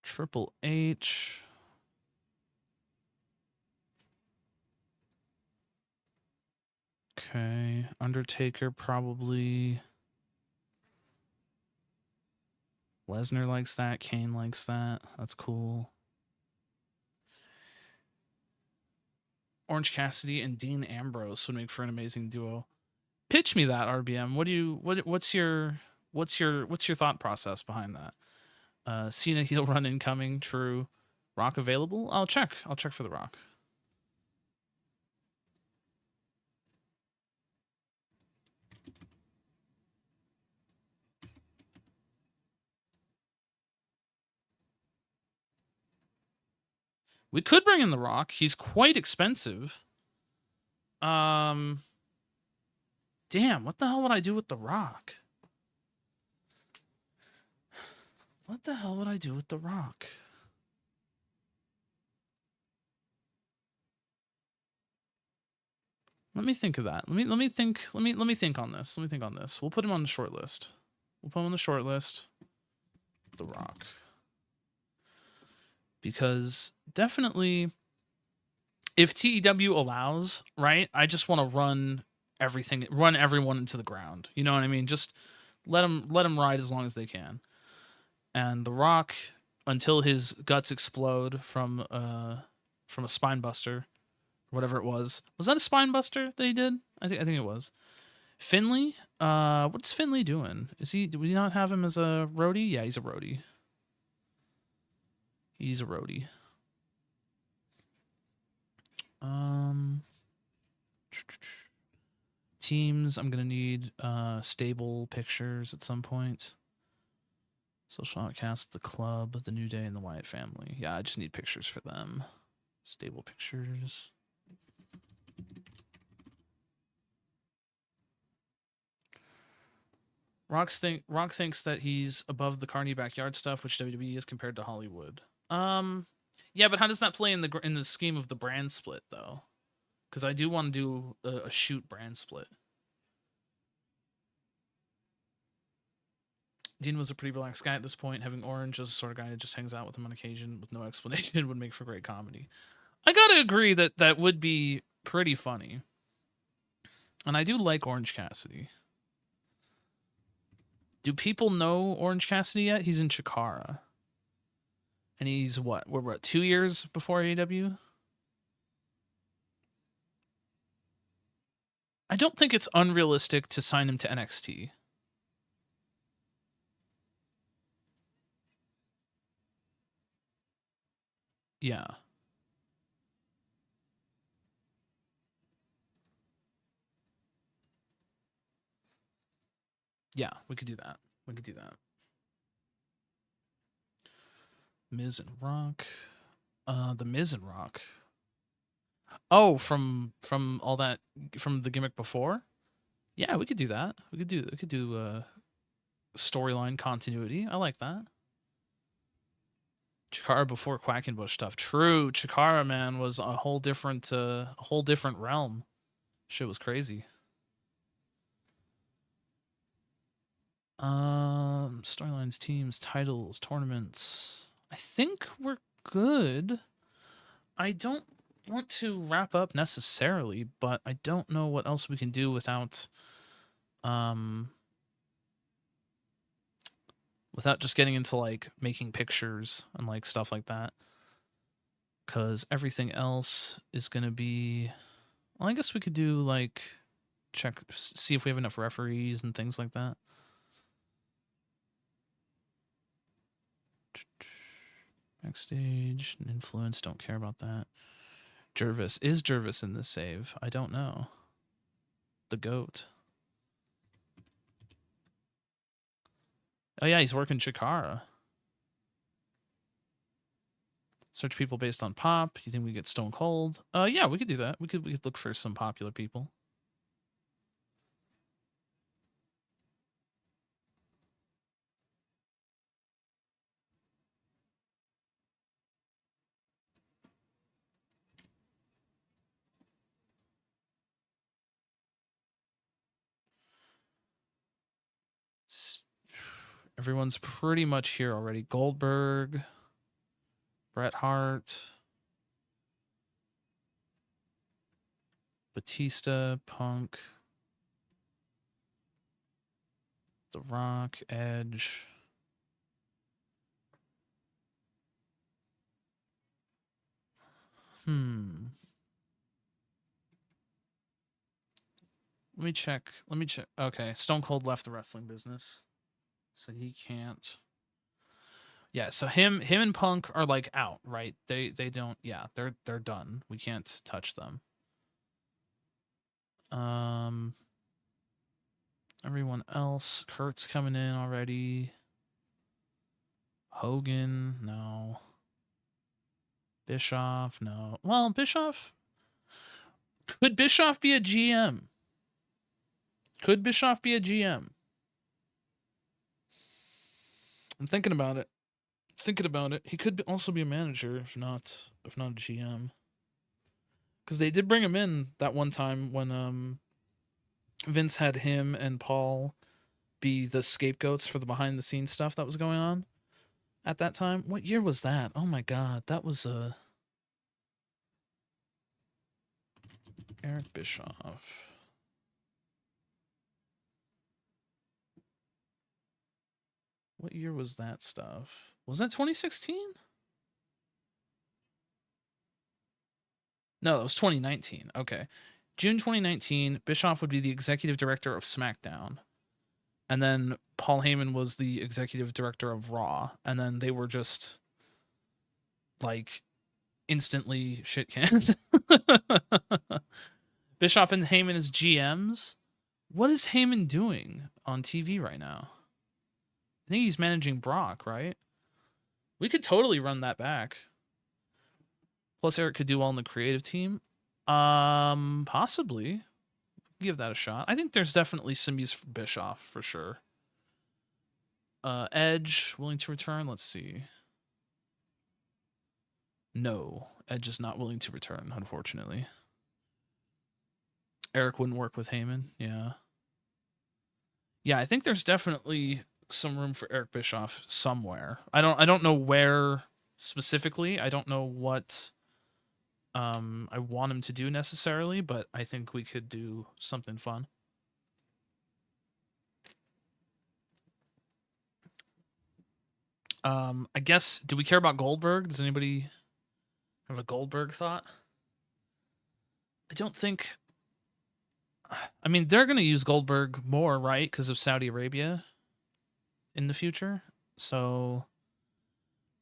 Triple H. Okay. Undertaker probably. Lesnar likes that. Kane likes that. That's cool. Orange Cassidy and Dean Ambrose would make for an amazing duo. Pitch me that, RBM. What's your thought process behind that? Cena heel run incoming, true. Rock available? I'll check for the Rock. We could bring in the Rock. He's quite expensive. Damn, what the hell would I do with the Rock? What the hell would I do with the Rock? Let me think of that. Let me think on this. Let me think on this. We'll put him on the short list. The Rock. Because definitely if TEW allows, right? I just want to run everyone into the ground. You know what I mean? Just let them ride as long as they can. And The Rock, until his guts explode from a spine buster, whatever it was. Was that a spine buster that he did? I think it was. Finley, what's Finley doing? Do we not have him as a roadie? Yeah, he's a roadie. Teams, I'm gonna need stable pictures at some point. Social Outcast, the Club, the New Day, and the Wyatt family. Yeah, I just need pictures for them. Stable pictures. Rock thinks that he's above the Carney backyard stuff, which WWE is compared to Hollywood. Yeah, but how does that play in the scheme of the brand split though? Because I do want to do a shoot brand split. Dean was a pretty relaxed guy at this point. Having Orange as a sort of guy that just hangs out with him on occasion with no explanation would make for great comedy. I gotta agree that would be pretty funny. And I do like Orange Cassidy. Do people know Orange Cassidy yet? He's in Chikara. And he's what? We're what, 2 years before AEW? I don't think it's unrealistic to sign him to NXT. Yeah. Yeah, we could do that. We could do that. Miz and Rock. The Miz and Rock. Oh, from all that from the gimmick before? Yeah, we could do that. We could do storyline continuity. I like that. Chikara before Quackenbush stuff. True. Chikara, man, was a whole different realm. Shit was crazy. Storylines, teams, titles, tournaments. I think we're good. I don't want to wrap up necessarily, but I don't know what else we can do without just getting into like making pictures and like stuff like that. Cause everything else is gonna be, well, I guess we could do like see if we have enough referees and things like that. Backstage, influence, don't care about that. Jervis. Is Jervis in this save? I don't know. The GOAT. Oh yeah, he's working Chikara. Search people based on pop. You think we get Stone Cold? Yeah, we could do that. We could look for some popular people. Everyone's pretty much here already. Goldberg, Bret Hart, Batista, Punk, The Rock, Edge. Let me check. Okay, Stone Cold left the wrestling business, so he can't. Yeah, so him and Punk are like out, right? They don't. Yeah, they're done. We can't touch them. Everyone else, Kurt's coming in already. Hogan, no. Bischoff, no. Well, Bischoff. Could Bischoff be a GM? Could Bischoff be a GM? I'm thinking about it. He could also be a manager, if not a GM. Because they did bring him in that one time when Vince had him and Paul be the scapegoats for the behind the scenes stuff that was going on at that time. What year was that? Oh my god, that was Eric Bischoff. What year was that stuff? Was that 2016? No, that was 2019. Okay. June 2019, Bischoff would be the executive director of SmackDown. And then Paul Heyman was the executive director of Raw. And then they were just like instantly shit canned. Bischoff and Heyman as GMs. What is Heyman doing on TV right now? I think he's managing Brock, right? We could totally run that back. Plus, Eric could do well in the creative team. Possibly. Give that a shot. I think there's definitely some use for Bischoff for sure. Edge willing to return. Let's see. No, Edge is not willing to return, unfortunately. Eric wouldn't work with Heyman. Yeah. Yeah, I think there's definitely some room for Eric Bischoff somewhere. I don't know where specifically. I don't know what I want him to do necessarily, but I think we could do something fun. I guess, do we care about Goldberg? Does anybody have a Goldberg thought? I don't think. I mean, they're going to use Goldberg more, right? Because of Saudi Arabia in the future. So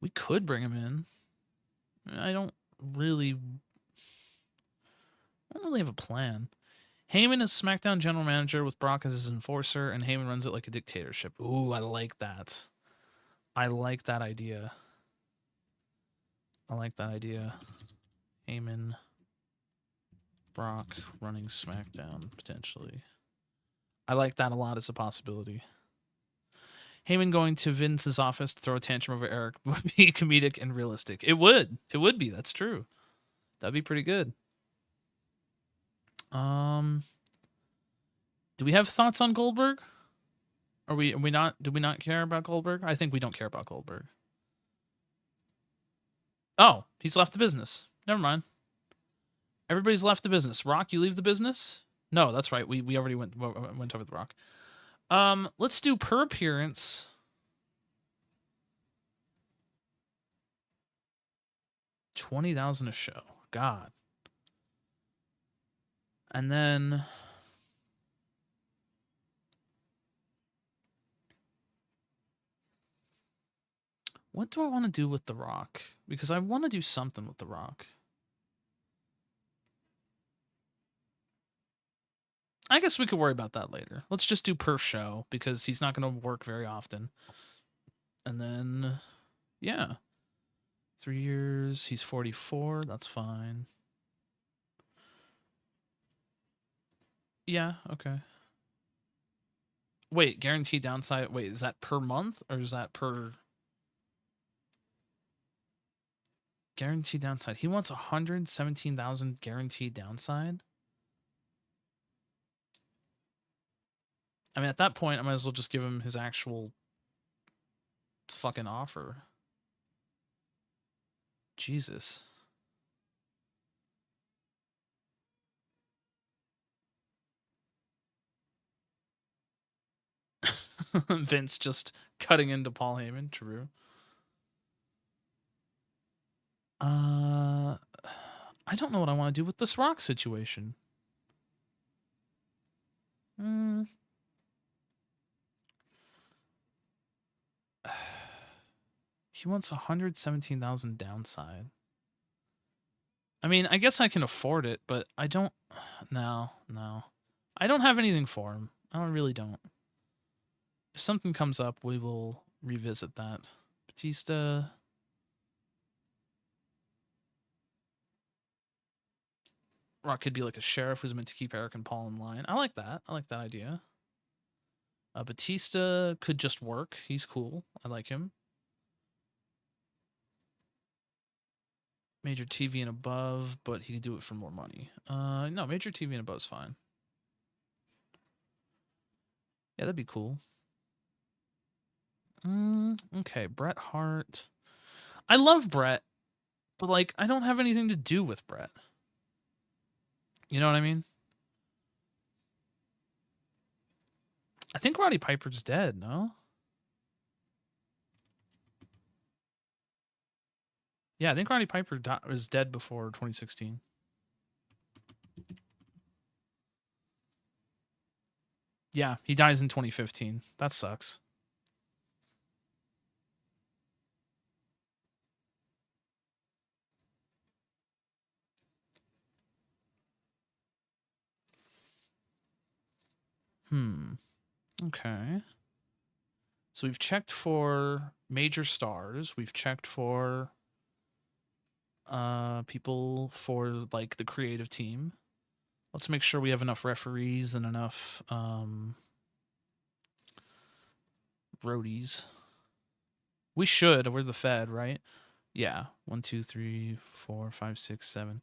we could bring him in. I don't really have a plan. Heyman is SmackDown general manager with Brock as his enforcer, and Heyman runs it like a dictatorship. Ooh, I like that. I like that idea. Heyman, Brock running SmackDown, potentially. I like that a lot as a possibility. Heyman going to Vince's office to throw a tantrum over Eric would be comedic and realistic. It would. It would be. That's true. That'd be pretty good. Do we have thoughts on Goldberg? Are we not? Do we not care about Goldberg? I think we don't care about Goldberg. Oh, he's left the business. Never mind. Everybody's left the business. Rock, you leave the business? No, that's right. We already went over the Rock. Let's do per appearance. $20,000 a show. God. And then what do I want to do with The Rock? Because I want to do something with The Rock. I guess we could worry about that later. Let's just do per show because he's not going to work very often. And then, yeah. 3 years. He's 44. That's fine. Yeah, okay. Wait, guaranteed downside. Wait, is that per month or is that per guaranteed downside? He wants 117,000 guaranteed downside. I mean, at that point, I might as well just give him his actual fucking offer. Jesus. Vince just cutting into Paul Heyman. True. I don't know what I want to do with this Rock situation. He wants 117,000 downside. I mean, I guess I can afford it, but I don't. No. I don't have anything for him. I really don't. If something comes up, we will revisit that. Batista. Rock could be like a sheriff who's meant to keep Eric and Paul in line. I like that. I like that idea. Batista could just work. He's cool. I like him. Major TV and above, but he could do it for more money. No, major TV and above is fine. Yeah, that'd be cool. Okay, Bret Hart. I love Bret, but like I don't have anything to do with Bret. You know what I mean? I think Roddy Piper's dead, no? Yeah, I think Roddy Piper was dead before 2016. Yeah, he dies in 2015. That sucks. Okay. So we've checked for major stars. We've checked for people for like the creative team. Let's make sure we have enough referees and enough roadies. We should. We're the Fed, right? Yeah. 1, 2, 3, 4, 5, 6, 7.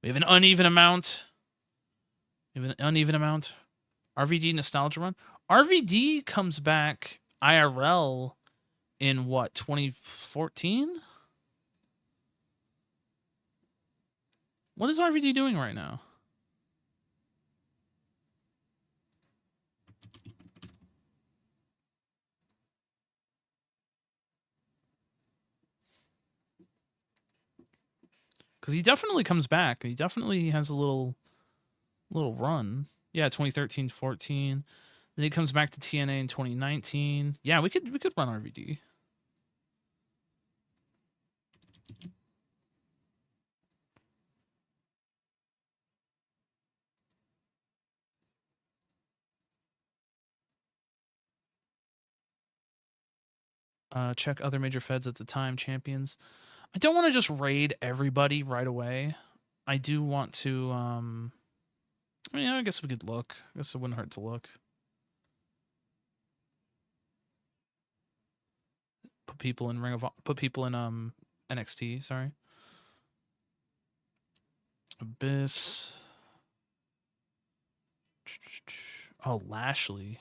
We have an uneven amount. RVD nostalgia run. RVD comes back IRL in what, 2014? What is RVD doing right now? Because he definitely comes back. He definitely has a little run. Yeah, 2013, 14. Then he comes back to TNA in 2019. Yeah, we could run RVD. Check other major feds at the time, champions. I don't want to just raid everybody right away. I do want to, I mean, I guess we could look. I guess it wouldn't hurt to look. Put people in NXT, sorry. Abyss. Oh, Lashley.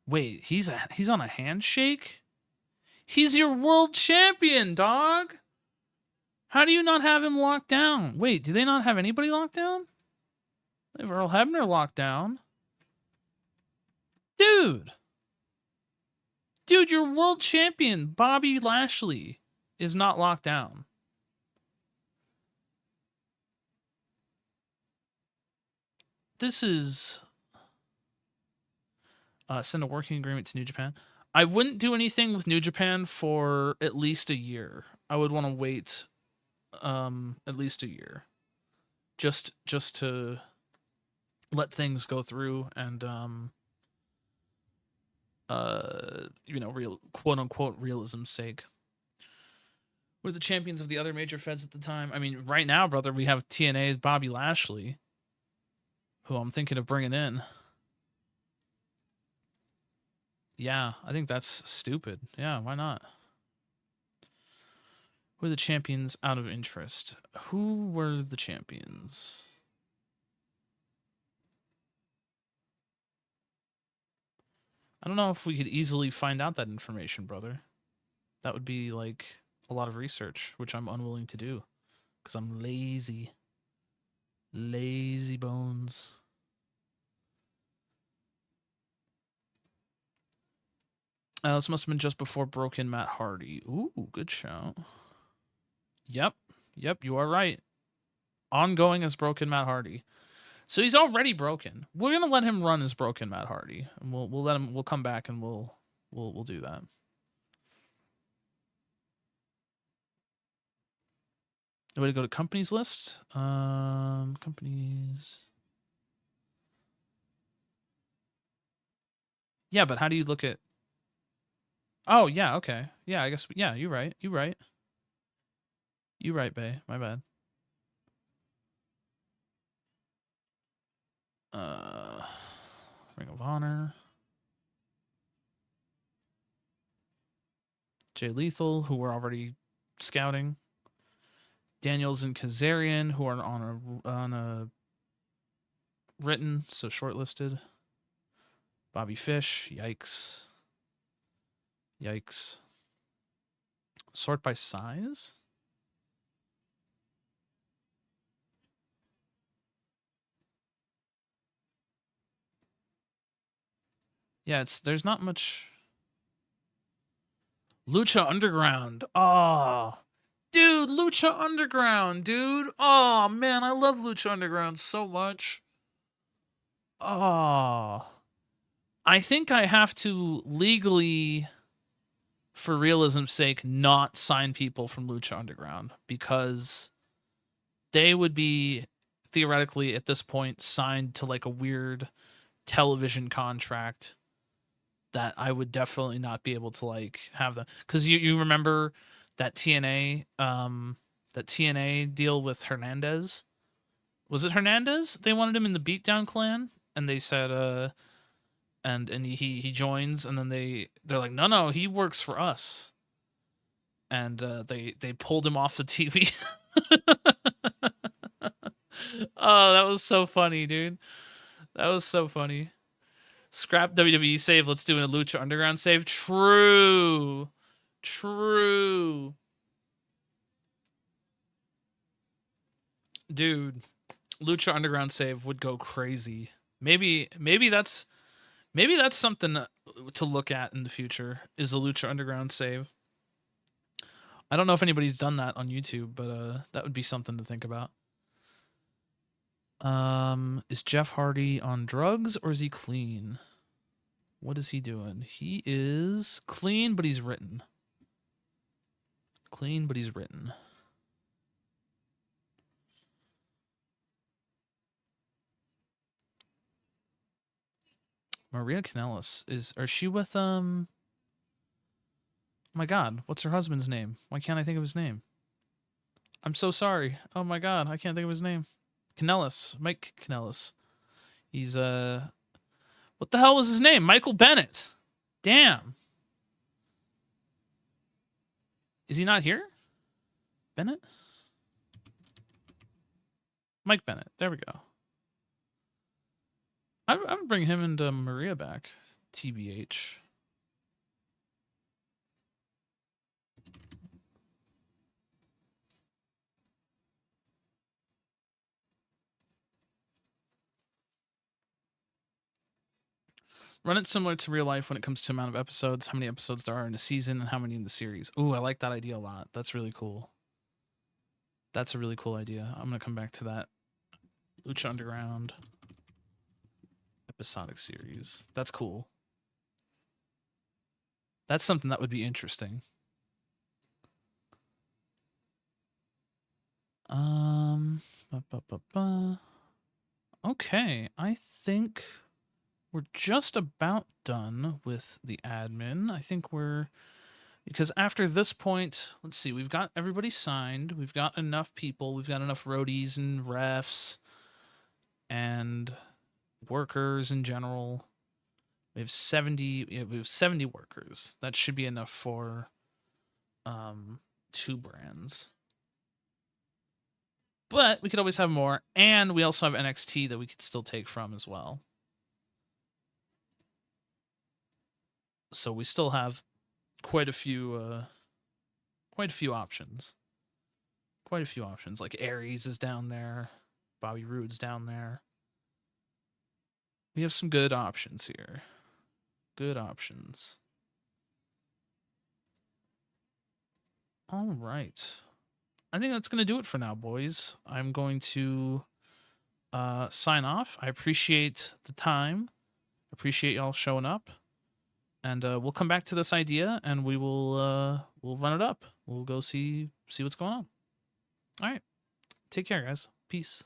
Wait, he's on a handshake? He's your world champion, dog. How do you not have him locked down? Wait, do they not have anybody locked down? They have Earl Hebner locked down. Dude. Dude, your world champion, Bobby Lashley, is not locked down. This is send a working agreement to New Japan. I wouldn't do anything with New Japan for at least a year. I would want to wait at least a year. Just to let things go through and real quote unquote realism's sake. We're the champions of the other major feds at the time. I mean, right now, brother, we have TNA's Bobby Lashley, who I'm thinking of bringing in. Yeah, I think that's stupid. Yeah, why not? Who are the champions out of interest? Who were the champions? I don't know if we could easily find out that information, brother. That would be like a lot of research, which I'm unwilling to do because I'm lazy. Lazy bones. This must have been just before Broken Matt Hardy. Ooh, good shout. Yep, you are right. Ongoing as Broken Matt Hardy. So he's already broken. We're gonna let him run as Broken Matt Hardy, and we'll let him. We'll come back and we'll do that. The way to go to companies list. Companies. Yeah, but how do you look at? Oh yeah, okay. Yeah, I guess. Yeah, you're right. You right. You right, Bay. My bad. Ring of Honor. Jay Lethal, who we're already scouting. Daniels and Kazarian, who are on a written, so shortlisted. Bobby Fish, yikes. Yikes. Sort by size? Yeah, there's not much. Lucha Underground. Oh, dude, Lucha Underground, dude. Oh man, I love Lucha Underground so much. Oh, I think I have to legally, for realism's sake, not sign people from Lucha Underground because they would be theoretically at this point signed to like a weird television contract that I would definitely not be able to like have them because you remember that TNA deal with Hernandez. Was it Hernandez? They wanted him in the Beatdown Clan, and they said and he joins, and then they're like, no, he works for us, and they pulled him off the TV. Oh, that was so funny, dude. That was so funny. Scrap WWE save. Let's do a Lucha Underground save. True. Dude, Lucha Underground save would go crazy. Maybe that's something to look at in the future. Is a Lucha Underground save. I don't know if anybody's done that on YouTube, but that would be something to think about. Is Jeff Hardy on drugs or is he clean? What is he doing? He is clean, but he's written. Clean, but he's written. Maria Kanellis is she with my god, what's her husband's name? Why can't I think of his name? I'm so sorry. Oh my god, I can't think of his name. Kanellis. Mike Kanellis. He's what the hell was his name? Michael Bennett. Damn. Is he not here? Bennett? Mike Bennett. There we go. I would bring him and Maria back. TBH. Run it similar to real life when it comes to amount of episodes, how many episodes there are in a season, and how many in the series. Ooh, I like that idea a lot. That's really cool. That's a really cool idea. I'm going to come back to that. Lucha Underground episodic series. That's cool. That's something that would be interesting. Okay, I think we're just about done with the admin. I think because after this point, let's see, we've got everybody signed. We've got enough people. We've got enough roadies and refs and workers in general. We have 70 workers. That should be enough for 2 brands. But we could always have more, and we also have NXT that we could still take from as well. So we still have quite a few options. Quite a few options. Like Aries is down there, Bobby Roode's down there. We have some good options here. Good options. All right. I think that's going to do it for now, boys. I'm going to sign off. I appreciate the time. Appreciate y'all showing up. And we'll come back to this idea, and we'll run it up. We'll go see what's going on. All right. Take care, guys. Peace.